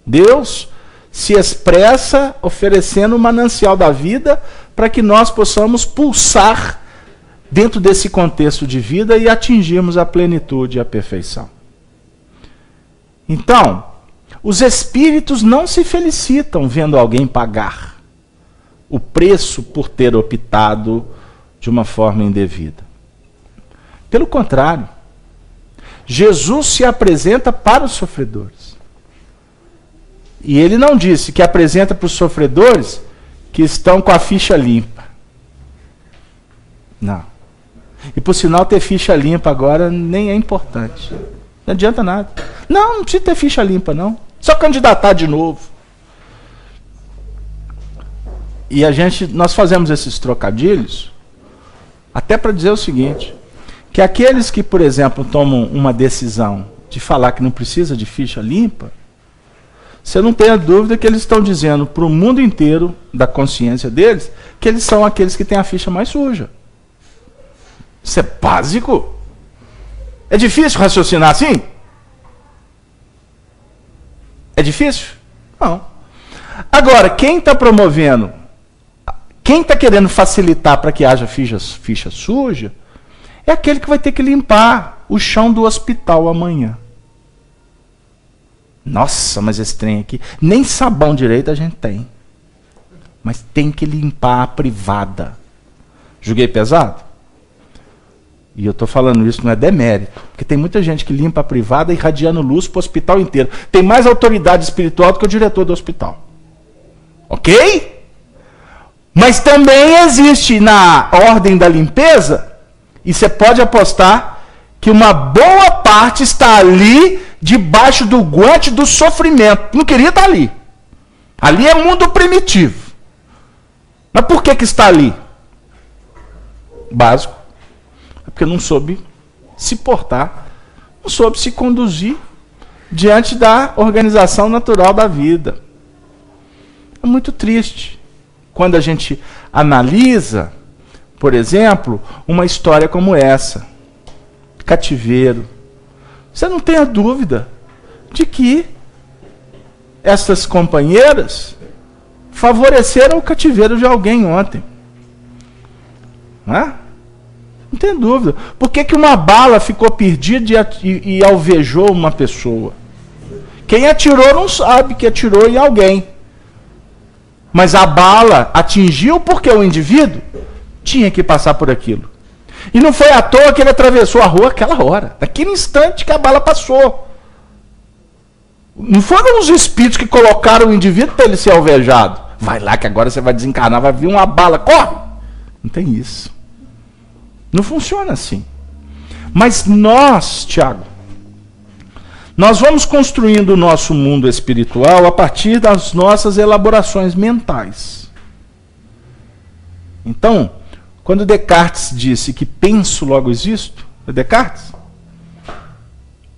Speaker 1: Deus se expressa oferecendo o manancial da vida para que nós possamos pulsar dentro desse contexto de vida e atingirmos a plenitude e a perfeição. Então, os espíritos não se felicitam vendo alguém pagar o preço por ter optado de uma forma indevida. Pelo contrário, Jesus se apresenta para os sofredores. E ele não disse que apresenta para os sofredores que estão com a ficha limpa. Não. E por sinal, ter ficha limpa agora nem é importante. Não adianta nada. Não precisa ter ficha limpa, não. Só candidatar de novo. E nós fazemos esses trocadilhos até para dizer o seguinte, que aqueles que, por exemplo, tomam uma decisão de falar que não precisa de ficha limpa, você não tenha dúvida que eles estão dizendo para o mundo inteiro da consciência deles que eles são aqueles que têm a ficha mais suja. Isso é básico. É difícil raciocinar assim? É difícil? Não. Agora, quem está promovendo, quem está querendo facilitar para que haja ficha suja, é aquele que vai ter que limpar. o chão do hospital amanhã. Nossa, mas esse trem aqui, nem sabão direito a gente tem. Mas tem que limpar a privada. Julguei pesado? E eu estou falando isso, não é demérito. Porque tem muita gente que limpa a privada irradiando luz para o hospital inteiro. Tem mais autoridade espiritual do que o diretor do hospital. Ok? Mas também existe na ordem da limpeza, e você pode apostar que uma boa parte está ali debaixo do guante do sofrimento. Não queria estar ali. Ali é mundo primitivo. Mas por que está ali? Básico. É porque não soube se portar, não soube se conduzir diante da organização natural da vida. É muito triste quando a gente analisa, por exemplo, uma história como essa. Cativeiro. Você não tem a dúvida de que essas companheiras favoreceram o cativeiro de alguém ontem. Não é? Não tem dúvida. Por que uma bala ficou perdida e alvejou uma pessoa? Quem atirou não sabe que atirou em alguém. Mas a bala atingiu porque o indivíduo tinha que passar por aquilo. E não foi à toa que ele atravessou a rua aquela hora. Naquele instante que a bala passou. Não foram os espíritos que colocaram o indivíduo para ele ser alvejado. Vai lá que agora você vai desencarnar, vai vir uma bala, corre! Não tem isso. Não funciona assim. Mas nós, Tiago, nós vamos construindo o nosso mundo espiritual a partir das nossas elaborações mentais. Então, quando Descartes disse que penso, logo existo, é Descartes?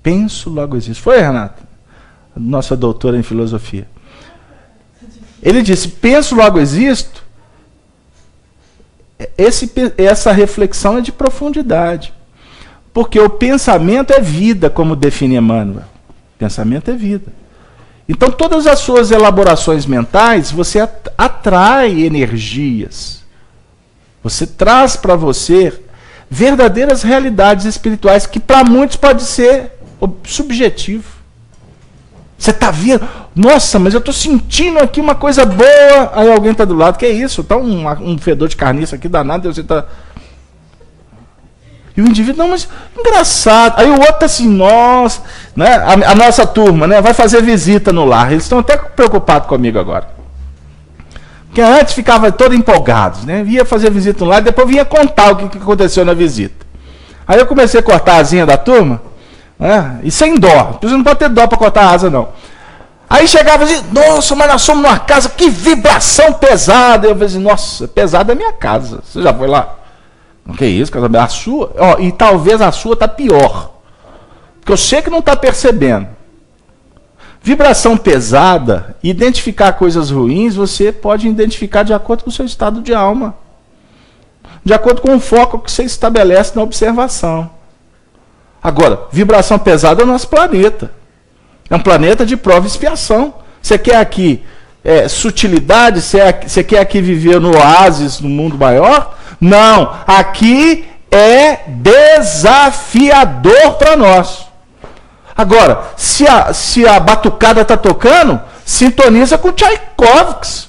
Speaker 1: Penso, logo existo. Foi, Renata? Nossa doutora em filosofia. Ele disse, penso, logo existo. Essa reflexão é de profundidade. Porque o pensamento é vida, como define Emmanuel. Pensamento é vida. Então, todas as suas elaborações mentais, você atrai energias. Você traz para você verdadeiras realidades espirituais que para muitos pode ser subjetivo. Você está vendo? Nossa, mas eu estou sentindo aqui uma coisa boa. Aí alguém está do lado. Que é isso? Está um fedor de carniça aqui danado. Você tá... E o indivíduo, não, mas engraçado. Aí o outro está assim, nossa, né? A nossa turma, né? Vai fazer visita no lar. Eles estão até preocupados comigo agora. Porque antes ficava todo empolgados, né? Ia fazer visita no lar, depois vinha contar o que aconteceu na visita. Aí eu comecei a cortar a asinha da turma, né? E sem dó. Você não pode ter dó para cortar a asa, não. Aí chegava assim, nossa, mas nós somos numa casa, que vibração pesada. Eu falei assim, nossa, pesada é minha casa. Você já foi lá? O que é isso? A sua? Ó, e talvez a sua está pior. Porque eu sei que não está percebendo. Vibração pesada, identificar coisas ruins, você pode identificar de acordo com o seu estado de alma. De acordo com o foco que você estabelece na observação. Agora, vibração pesada é o nosso planeta. É um planeta de prova e expiação. Você quer aqui sutilidade? Você quer aqui viver no oásis, no mundo maior? Não. Aqui é desafiador para nós. Agora, se a batucada está tocando, sintoniza com Tchaikovsky.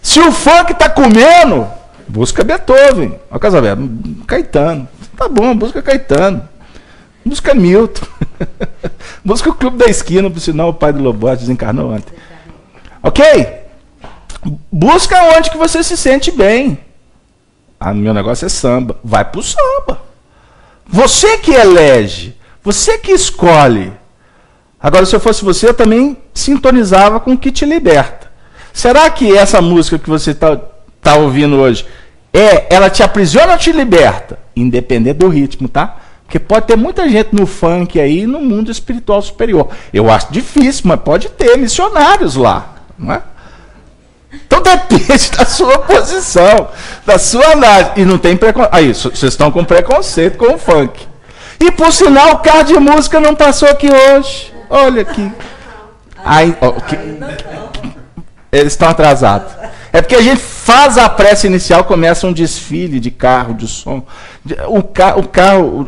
Speaker 1: Se o funk está comendo, busca Beethoven. Olha o Casavelho, Caetano. Tá bom, busca Caetano. Busca Milton. Busca o Clube da Esquina, por sinal o pai do Lobote desencarnou ontem. Ok? Busca onde que você se sente bem. Ah, meu negócio é samba. Vai pro samba. Você que elege. Você que escolhe. Agora, se eu fosse você, eu também sintonizava com o que te liberta. Será que essa música que você está ouvindo hoje, ela te aprisiona ou te liberta? Independente do ritmo, tá? Porque pode ter muita gente no funk aí, no mundo espiritual superior. Eu acho difícil, mas pode ter missionários lá. Não é? Então depende da sua posição, da sua análise. E não tem preconceito. Aí, vocês estão com preconceito com o funk. E por sinal, o carro de música não passou aqui hoje. Olha aqui. Aí, eles estão atrasados. É porque a gente faz a prece inicial, começa um desfile de carro, de som,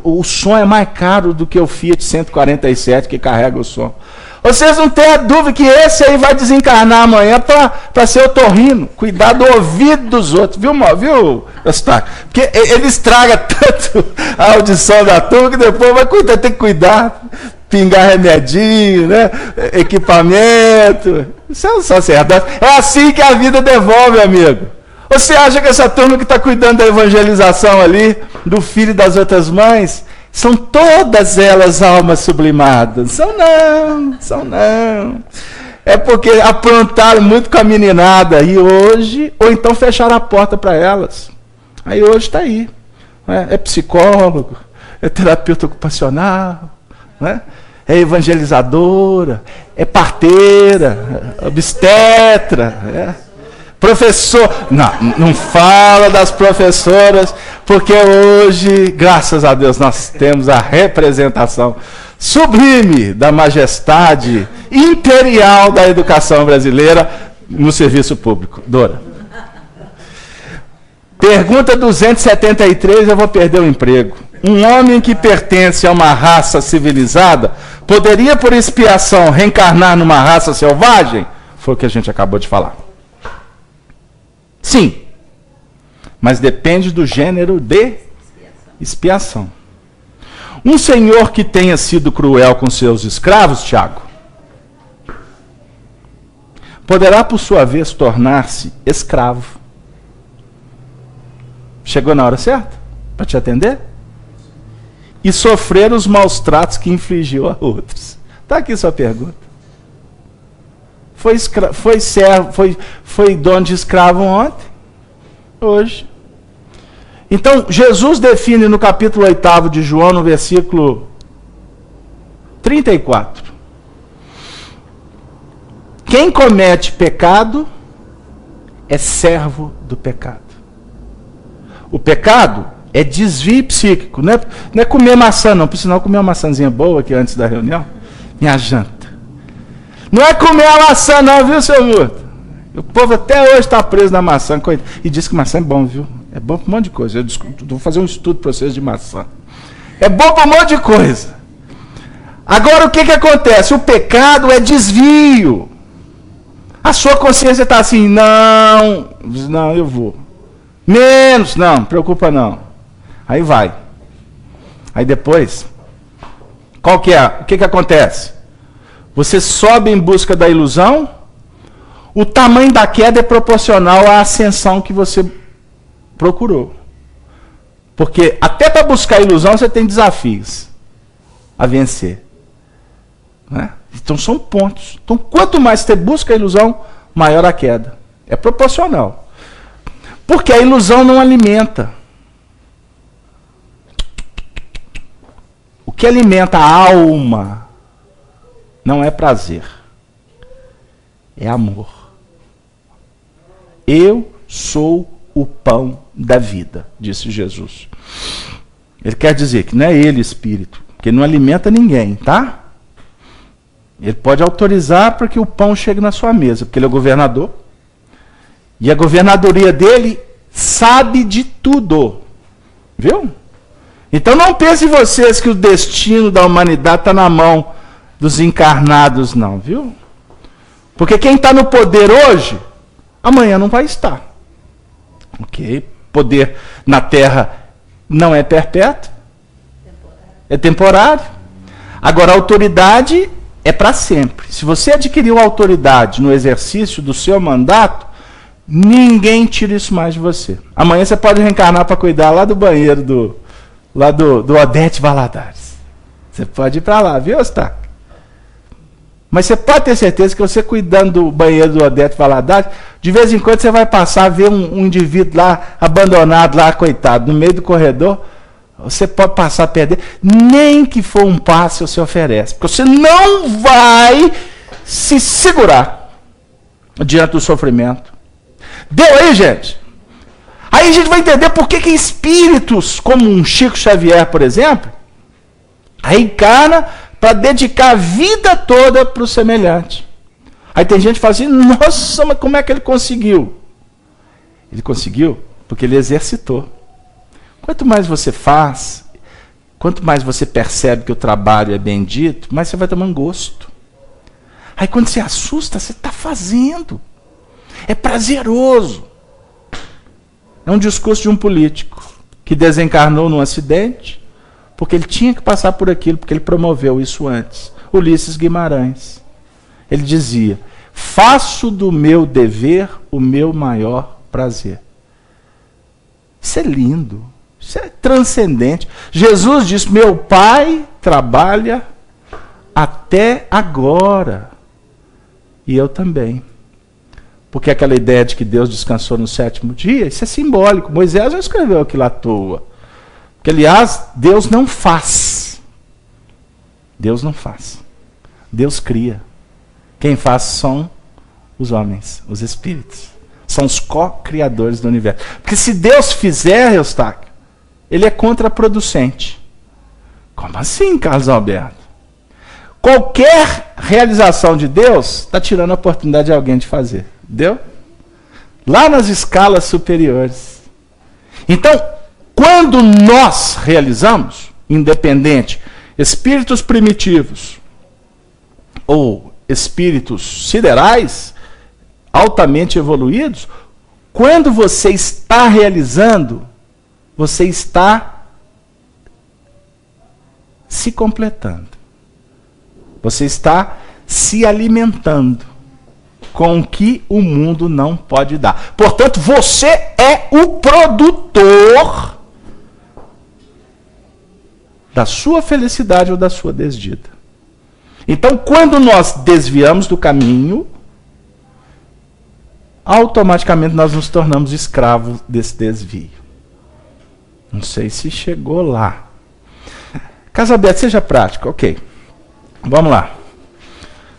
Speaker 1: O som é mais caro do que o Fiat 147 que carrega o som. Vocês não têm a dúvida que esse aí vai desencarnar amanhã para ser otorrino, cuidar do ouvido dos outros, viu, Eustáquio? Porque ele estraga tanto a audição da turma que depois vai ter que cuidar, pingar remedinho, né? Equipamento. Isso é um sacerdote. É assim que a vida devolve, amigo. Você acha que essa turma que está cuidando da evangelização ali, do filho das outras mães, são todas elas almas sublimadas? São não. É porque aprontaram muito com a meninada e hoje, ou então fecharam a porta para elas. Aí hoje está aí. Né? É psicólogo, é terapeuta ocupacional, né? É evangelizadora, é parteira, é obstetra, professor. Não fala das professoras, porque hoje, graças a Deus, nós temos a representação sublime da majestade imperial da educação brasileira no serviço público. Dora. Pergunta 273, eu vou perder o emprego. Um homem que pertence a uma raça civilizada poderia, por expiação, reencarnar numa raça selvagem? Foi o que a gente acabou de falar. Sim, mas depende do gênero de expiação. Um senhor que tenha sido cruel com seus escravos, Tiago, poderá, por sua vez, tornar-se escravo. Chegou na hora certa para te atender? E sofrer os maus tratos que infligiu a outros. Está aqui sua pergunta. Foi dono de escravo ontem, hoje. Então, Jesus define no capítulo 8 de João, no versículo 34. Quem comete pecado é servo do pecado. O pecado é desvio psíquico. Não é comer maçã, não. Por sinal, comer uma maçãzinha boa aqui antes da reunião. Minha janta. Não é comer a maçã, não, viu, seu Murta? O povo até hoje está preso na maçã. E diz que maçã é bom, viu? É bom para um monte de coisa. Eu vou fazer um estudo para vocês de maçã. É bom para um monte de coisa. Agora, o que acontece? O pecado é desvio. A sua consciência está assim, não, eu vou. Menos, não, preocupa não. Aí vai. Aí depois, qual que é? O que acontece? Você sobe em busca da ilusão, o tamanho da queda é proporcional à ascensão que você procurou. Porque até para buscar a ilusão você tem desafios a vencer. Né? Então são pontos. Então quanto mais você busca a ilusão, maior a queda. É proporcional. Porque a ilusão não alimenta. O que alimenta a alma não é prazer, é amor. Eu sou o pão da vida, disse Jesus. Ele quer dizer que não é ele espírito, que ele não alimenta ninguém, tá? Ele pode autorizar para que o pão chegue na sua mesa, porque ele é governador. E a governadoria dele sabe de tudo. Viu? Então não pensem vocês que o destino da humanidade está na mão dos encarnados, não, viu? Porque quem está no poder hoje, amanhã não vai estar. Ok? Poder na Terra não é perpétuo. É temporário. Agora, a autoridade é para sempre. Se você adquiriu autoridade no exercício do seu mandato, ninguém tira isso mais de você. Amanhã você pode reencarnar para cuidar lá do banheiro do Odete Valadares. Você pode ir para lá, viu, Eustáquio? Mas você pode ter certeza que você cuidando do banheiro do Odete Valadares, de vez em quando você vai passar a ver um indivíduo lá, abandonado lá, coitado, no meio do corredor. Você pode passar a perder, nem que for um passe você oferece, porque você não vai se segurar diante do sofrimento. Deu aí, gente? Aí a gente vai entender por que espíritos como um Chico Xavier, por exemplo, reencarna para dedicar a vida toda para o semelhante. Aí tem gente que fala assim, nossa, mas como é que ele conseguiu? Ele conseguiu porque ele exercitou. Quanto mais você faz, quanto mais você percebe que o trabalho é bendito, mais você vai tomando gosto. Aí quando você assusta, você está fazendo. É prazeroso. É um discurso de um político que desencarnou num acidente, porque ele tinha que passar por aquilo, porque ele promoveu isso antes. Ulisses Guimarães. Ele dizia: faço do meu dever o meu maior prazer. Isso é lindo. Isso é transcendente. Jesus disse: meu Pai trabalha até agora. E eu também. Porque aquela ideia de que Deus descansou no 7º dia, isso é simbólico. Moisés não escreveu aquilo à toa. Porque, aliás, Deus não faz. Deus não faz. Deus cria. Quem faz são os homens, os espíritos. São os co-criadores do universo. Porque se Deus fizer, Eustáquio, ele é contraproducente. Como assim, Carlos Alberto? Qualquer realização de Deus está tirando a oportunidade de alguém de fazer. Entendeu? Lá nas escalas superiores. Então, quando nós realizamos, independente, espíritos primitivos ou espíritos siderais, altamente evoluídos, quando você está realizando, você está se completando. Você está se alimentando com o que o mundo não pode dar. Portanto, você é o produtor da sua felicidade ou da sua desdita. Então, quando nós desviamos do caminho, automaticamente nós nos tornamos escravos desse desvio. Não sei se chegou lá. Casa aberta, seja prático, ok. Vamos lá.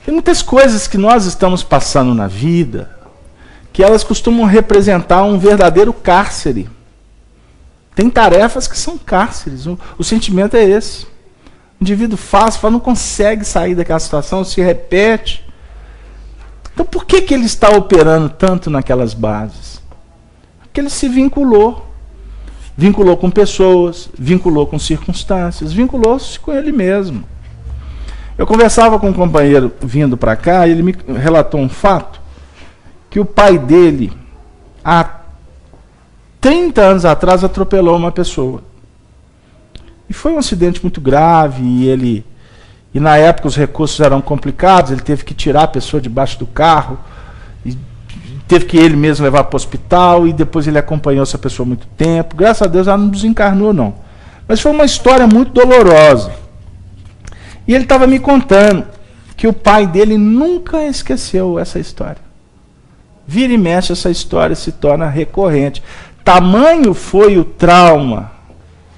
Speaker 1: Tem muitas coisas que nós estamos passando na vida que elas costumam representar um verdadeiro cárcere. Tem tarefas que são cárceres. O sentimento é esse. O indivíduo faz, não consegue sair daquela situação, se repete. Então por que ele está operando tanto naquelas bases? Porque ele se vinculou. Vinculou com pessoas, vinculou com circunstâncias, vinculou-se com ele mesmo. Eu conversava com um companheiro vindo para cá e ele me relatou um fato, que o pai dele, há 30 anos atrás, atropelou uma pessoa. E foi um acidente muito grave, e na época os recursos eram complicados, ele teve que tirar a pessoa debaixo do carro, e teve que ele mesmo levar para o hospital, e depois ele acompanhou essa pessoa muito tempo. Graças a Deus ela não desencarnou, não. Mas foi uma história muito dolorosa. E ele estava me contando que o pai dele nunca esqueceu essa história. Vira e mexe, essa história se torna recorrente. Tamanho foi o trauma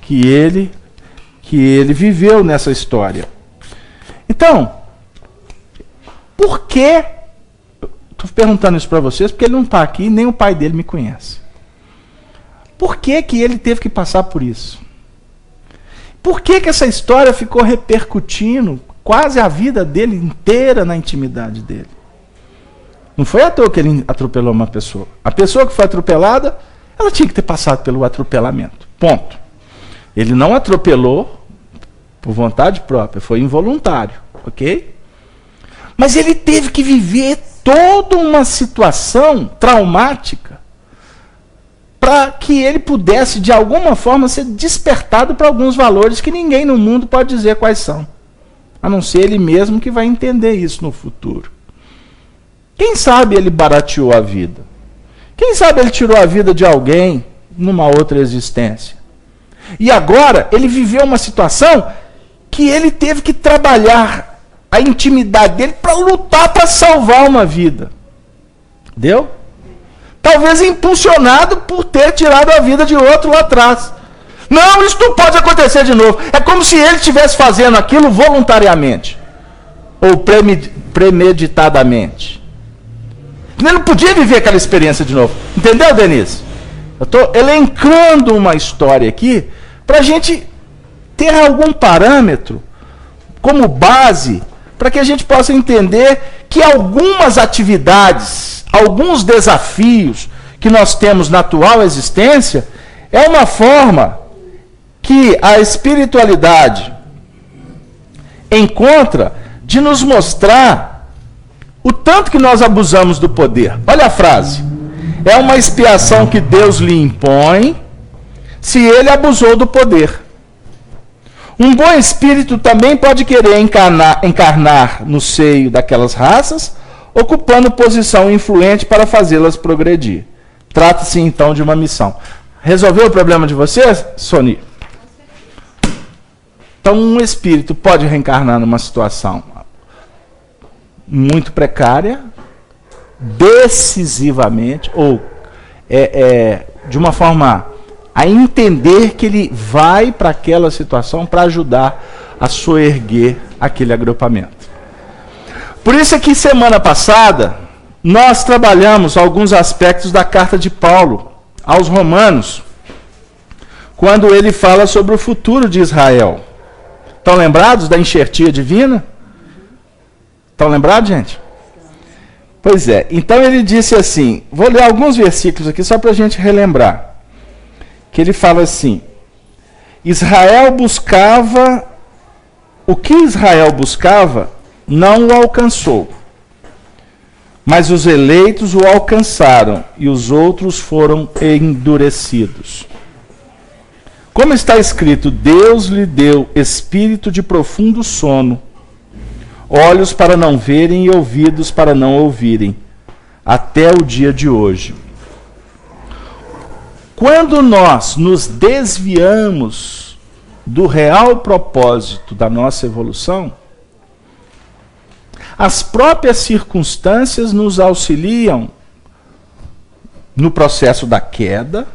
Speaker 1: que ele viveu nessa história. Então, por que... Estou perguntando isso para vocês porque ele não está aqui, nem o pai dele me conhece. Por que ele teve que passar por isso? Por que essa história ficou repercutindo quase a vida dele inteira na intimidade dele? Não foi à toa que ele atropelou uma pessoa. A pessoa que foi atropelada, ela tinha que ter passado pelo atropelamento. Ponto. Ele não atropelou por vontade própria, foi involuntário, ok? Mas ele teve que viver toda uma situação traumática para que ele pudesse, de alguma forma, ser despertado para alguns valores que ninguém no mundo pode dizer quais são. A não ser ele mesmo que vai entender isso no futuro. Quem sabe ele barateou a vida? Quem sabe ele tirou a vida de alguém numa outra existência? E agora ele viveu uma situação que ele teve que trabalhar a intimidade dele para lutar para salvar uma vida. Entendeu? Talvez impulsionado por ter tirado a vida de outro lá atrás. Não, isso não pode acontecer de novo. É como se ele estivesse fazendo aquilo voluntariamente. Ou premeditadamente. Ele não podia viver aquela experiência de novo. Entendeu, Denise? Eu estou elencando uma história aqui para a gente ter algum parâmetro como base para que a gente possa entender que algumas atividades, alguns desafios que nós temos na atual existência, é uma forma que a espiritualidade encontra de nos mostrar o tanto que nós abusamos do poder. Olha a frase. É uma expiação que Deus lhe impõe se ele abusou do poder. Um bom espírito também pode querer encarnar no seio daquelas raças, ocupando posição influente para fazê-las progredir. Trata-se então de uma missão. Resolveu o problema de vocês, Sony? Então, um espírito pode reencarnar numa situação muito precária, decisivamente, ou de uma forma a entender que ele vai para aquela situação para ajudar a soerguer aquele agrupamento. Por isso é que semana passada nós trabalhamos alguns aspectos da carta de Paulo aos Romanos, quando ele fala sobre o futuro de Israel. Estão lembrados da enxertia divina? Estão lembrados, gente? Pois é. Então ele disse assim, vou ler alguns versículos aqui só para a gente relembrar. Que ele fala assim, Israel buscava, o que Israel buscava não o alcançou, mas os eleitos o alcançaram e os outros foram endurecidos. Como está escrito, Deus lhe deu espírito de profundo sono, olhos para não verem e ouvidos para não ouvirem, até o dia de hoje. Quando nós nos desviamos do real propósito da nossa evolução, as próprias circunstâncias nos auxiliam no processo da queda,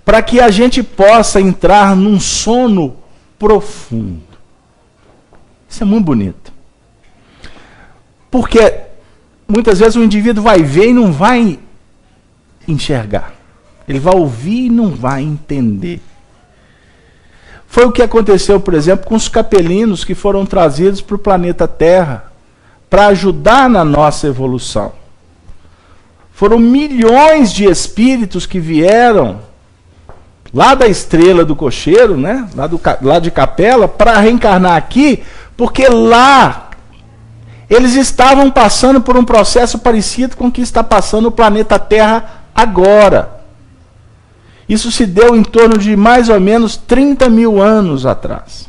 Speaker 1: para que a gente possa entrar num sono profundo. Isso é muito bonito. Porque muitas vezes o indivíduo vai ver e não vai enxergar. Ele vai ouvir e não vai entender. Foi o que aconteceu, por exemplo, com os capelinos que foram trazidos para o planeta Terra para ajudar na nossa evolução. Foram milhões de espíritos que vieram lá da Estrela do Cocheiro, né? lá de Capela, para reencarnar aqui, porque lá eles estavam passando por um processo parecido com o que está passando o planeta Terra agora. Isso se deu em torno de mais ou menos 30 mil anos atrás.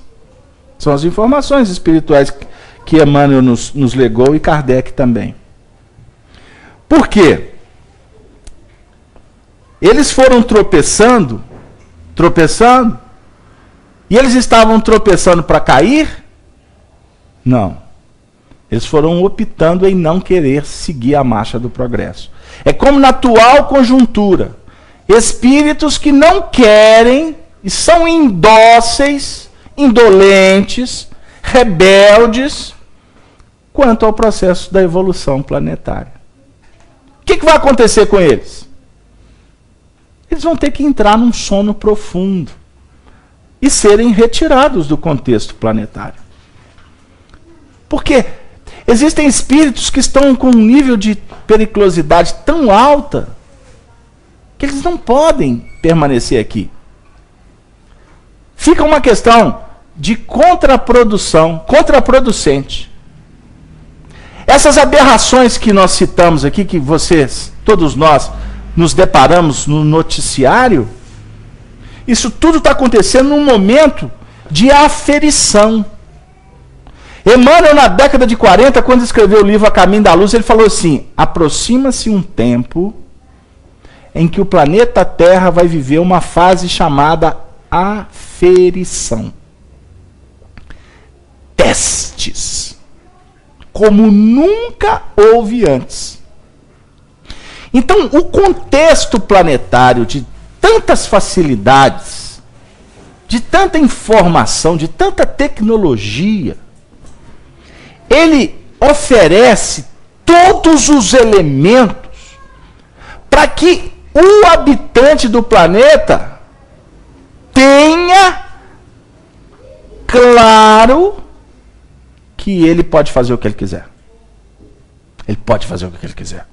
Speaker 1: São as informações espirituais que Emmanuel nos legou e Kardec também. Por quê? Eles foram tropeçando, e eles estavam tropeçando para cair? Não. Eles foram optando em não querer seguir a marcha do progresso. É como na atual conjuntura. Espíritos que não querem e são indóceis, indolentes, rebeldes quanto ao processo da evolução planetária. O que vai acontecer com eles? Eles vão ter que entrar num sono profundo e serem retirados do contexto planetário. Porque existem espíritos que estão com um nível de periculosidade tão alta que eles não podem permanecer aqui. Fica uma questão de contraproducente. Essas aberrações que nós citamos aqui, que vocês, todos nós, nos deparamos no noticiário, isso tudo está acontecendo num momento de aferição. Emmanuel, na década de 40, quando escreveu o livro A Caminho da Luz, ele falou assim, aproxima-se um tempo em que o planeta Terra vai viver uma fase chamada aferição. Testes, como nunca houve antes. Então, o contexto planetário de tantas facilidades, de tanta informação, de tanta tecnologia, ele oferece todos os elementos para que o habitante do planeta tenha claro que ele pode fazer o que ele quiser. Ele pode fazer o que ele quiser.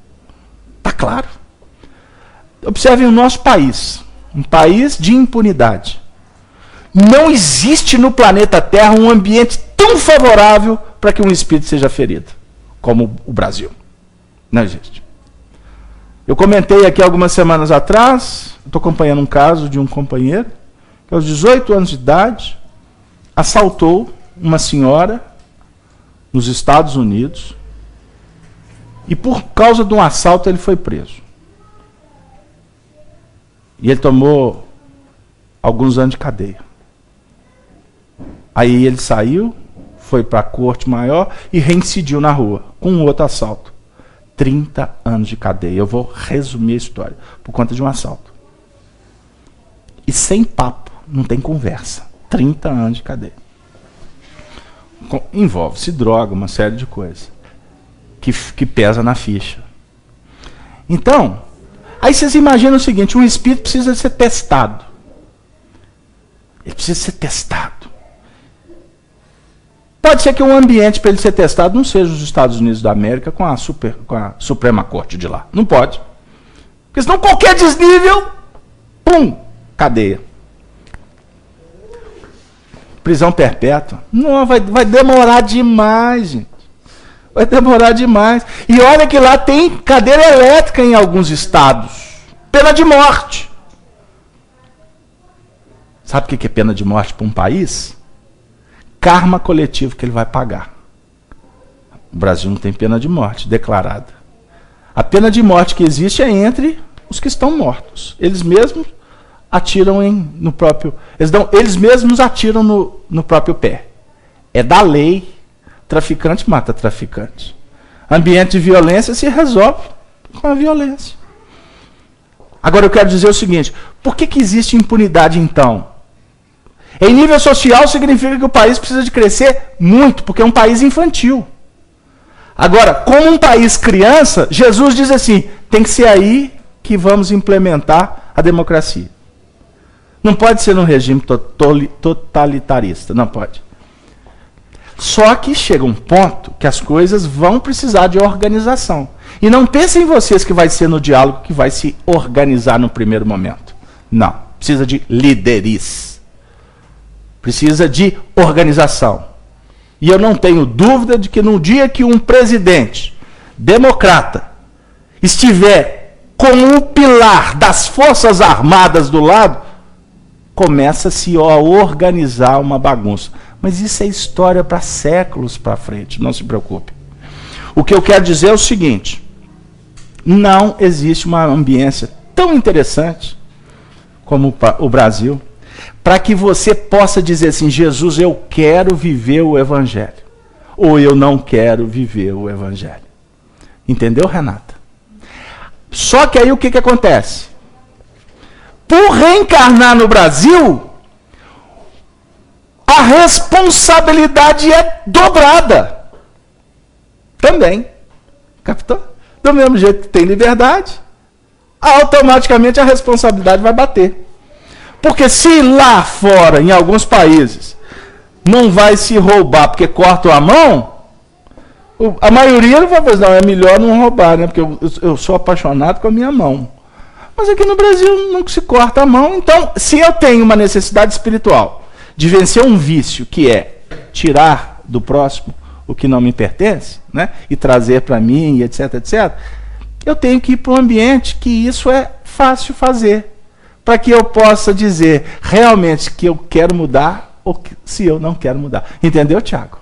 Speaker 1: Está claro. Observem o nosso país. Um país de impunidade. Não existe no planeta Terra um ambiente tão favorável para que um espírito seja ferido como o Brasil. Não existe. Eu comentei aqui algumas semanas atrás, estou acompanhando um caso de um companheiro que aos 18 anos de idade assaltou uma senhora nos Estados Unidos e por causa de um assalto ele foi preso. E ele tomou alguns anos de cadeia. Aí ele saiu, foi para a corte maior e reincidiu na rua com um outro assalto. 30 anos de cadeia. Eu vou resumir a história por conta de um assalto. E sem papo, não tem conversa. 30 anos de cadeia. Envolve-se droga, uma série de coisas que pesa na ficha. Então, aí vocês imaginam o seguinte, um espírito precisa ser testado. Ele precisa ser testado. Pode ser que um ambiente para ele ser testado não seja os Estados Unidos da América com a Suprema Corte de lá. Não pode. Porque senão qualquer desnível, pum, cadeia. Prisão perpétua. Não, vai demorar demais, gente. Vai demorar demais. E olha que lá tem cadeira elétrica em alguns estados. Pena de morte. Sabe o que é pena de morte para um país? Karma coletivo que ele vai pagar. O Brasil não tem pena de morte declarada. A pena de morte que existe é entre os que estão mortos. Eles mesmos atiram no próprio... Eles mesmos atiram no próprio pé. É da lei. Traficante mata traficante. Ambiente de violência se resolve com a violência. Agora eu quero dizer o seguinte, por que existe impunidade então? Em nível social significa que o país precisa de crescer muito, porque é um país infantil. Agora, como um país criança, Jesus diz assim, tem que ser aí que vamos implementar a democracia. Não pode ser num regime totalitarista, não pode. Só que chega um ponto que as coisas vão precisar de organização. E não pensem vocês que vai ser no diálogo que vai se organizar no primeiro momento. Não, precisa de líderes. Precisa de organização. E eu não tenho dúvida de que no dia que um presidente democrata estiver com o pilar das Forças Armadas do lado, começa-se a organizar uma bagunça. Mas isso é história para séculos para frente, não se preocupe. O que eu quero dizer é o seguinte, não existe uma ambiência tão interessante como o Brasil, para que você possa dizer assim, Jesus, eu quero viver o Evangelho, ou eu não quero viver o Evangelho. Entendeu, Renata? Só que aí o que acontece? Por reencarnar no Brasil, a responsabilidade é dobrada. Também. Captou? Do mesmo jeito que tem liberdade, automaticamente a responsabilidade vai bater. Porque se lá fora, em alguns países, não vai se roubar porque cortam a mão, a maioria vai dizer, não, é melhor não roubar, né? Porque eu sou apaixonado com a minha mão. Mas aqui no Brasil não se corta a mão. Então, se eu tenho uma necessidade espiritual de vencer um vício, que é tirar do próximo o que não me pertence, né? E trazer para mim, etc, etc, eu tenho que ir para um ambiente que isso é fácil fazer. Para que eu possa dizer realmente que eu quero mudar ou se eu não quero mudar. Entendeu, Tiago?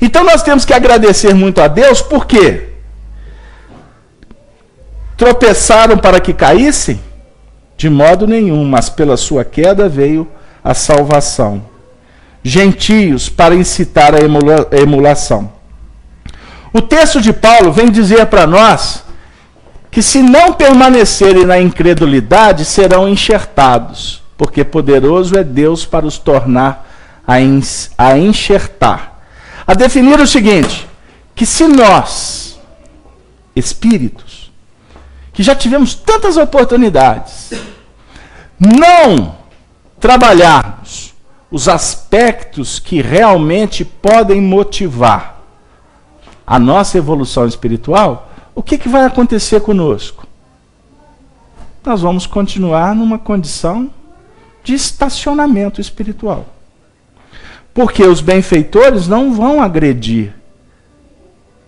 Speaker 1: Então nós temos que agradecer muito a Deus, por quê? Tropeçaram para que caíssem? De modo nenhum, mas pela sua queda veio a salvação. Gentios para incitar a emulação. O texto de Paulo vem dizer para nós que se não permanecerem na incredulidade, serão enxertados, porque poderoso é Deus para os tornar a enxertar. A definir o seguinte, que se nós, espíritos, que já tivemos tantas oportunidades, não trabalharmos os aspectos que realmente podem motivar a nossa evolução espiritual, o que vai acontecer conosco? Nós vamos continuar numa condição de estacionamento espiritual. Porque os benfeitores não vão agredir.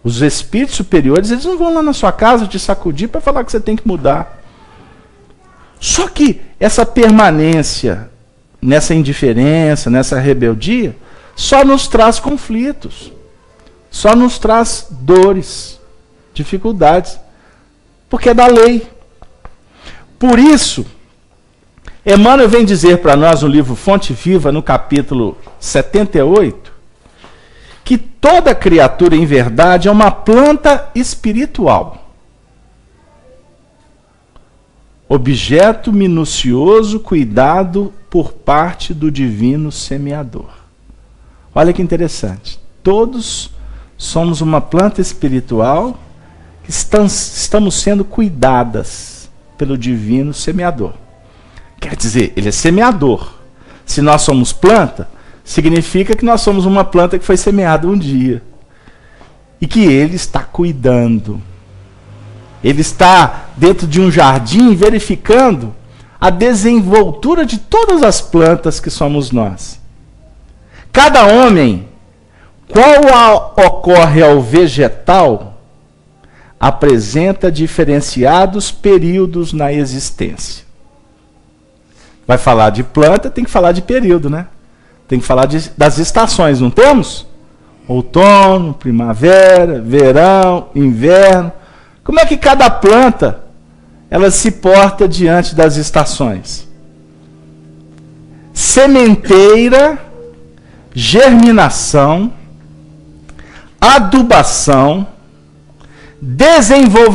Speaker 1: Os espíritos superiores, eles não vão lá na sua casa te sacudir para falar que você tem que mudar. Só que essa permanência nessa indiferença, nessa rebeldia, só nos traz conflitos. Só nos traz dores, dificuldades. Porque é da lei. Por isso, Emmanuel vem dizer para nós no livro Fonte Viva, no capítulo 78, que toda criatura em verdade é uma planta espiritual, objeto minucioso cuidado por parte do divino semeador. Olha que interessante. Todos somos uma planta espiritual que estamos sendo cuidadas pelo divino semeador. Quer dizer, ele é semeador. Se nós somos planta, significa que nós somos uma planta que foi semeada um dia. E que ele está cuidando. Ele está dentro de um jardim verificando a desenvoltura de todas as plantas que somos nós. Cada homem, qual ocorre ao vegetal, apresenta diferenciados períodos na existência. Vai falar de planta, tem que falar de período, né? Tem que falar das estações, não temos? Outono, primavera, verão, inverno. Como é que cada planta ela se porta diante das estações? Sementeira, germinação, adubação, desenvolvimento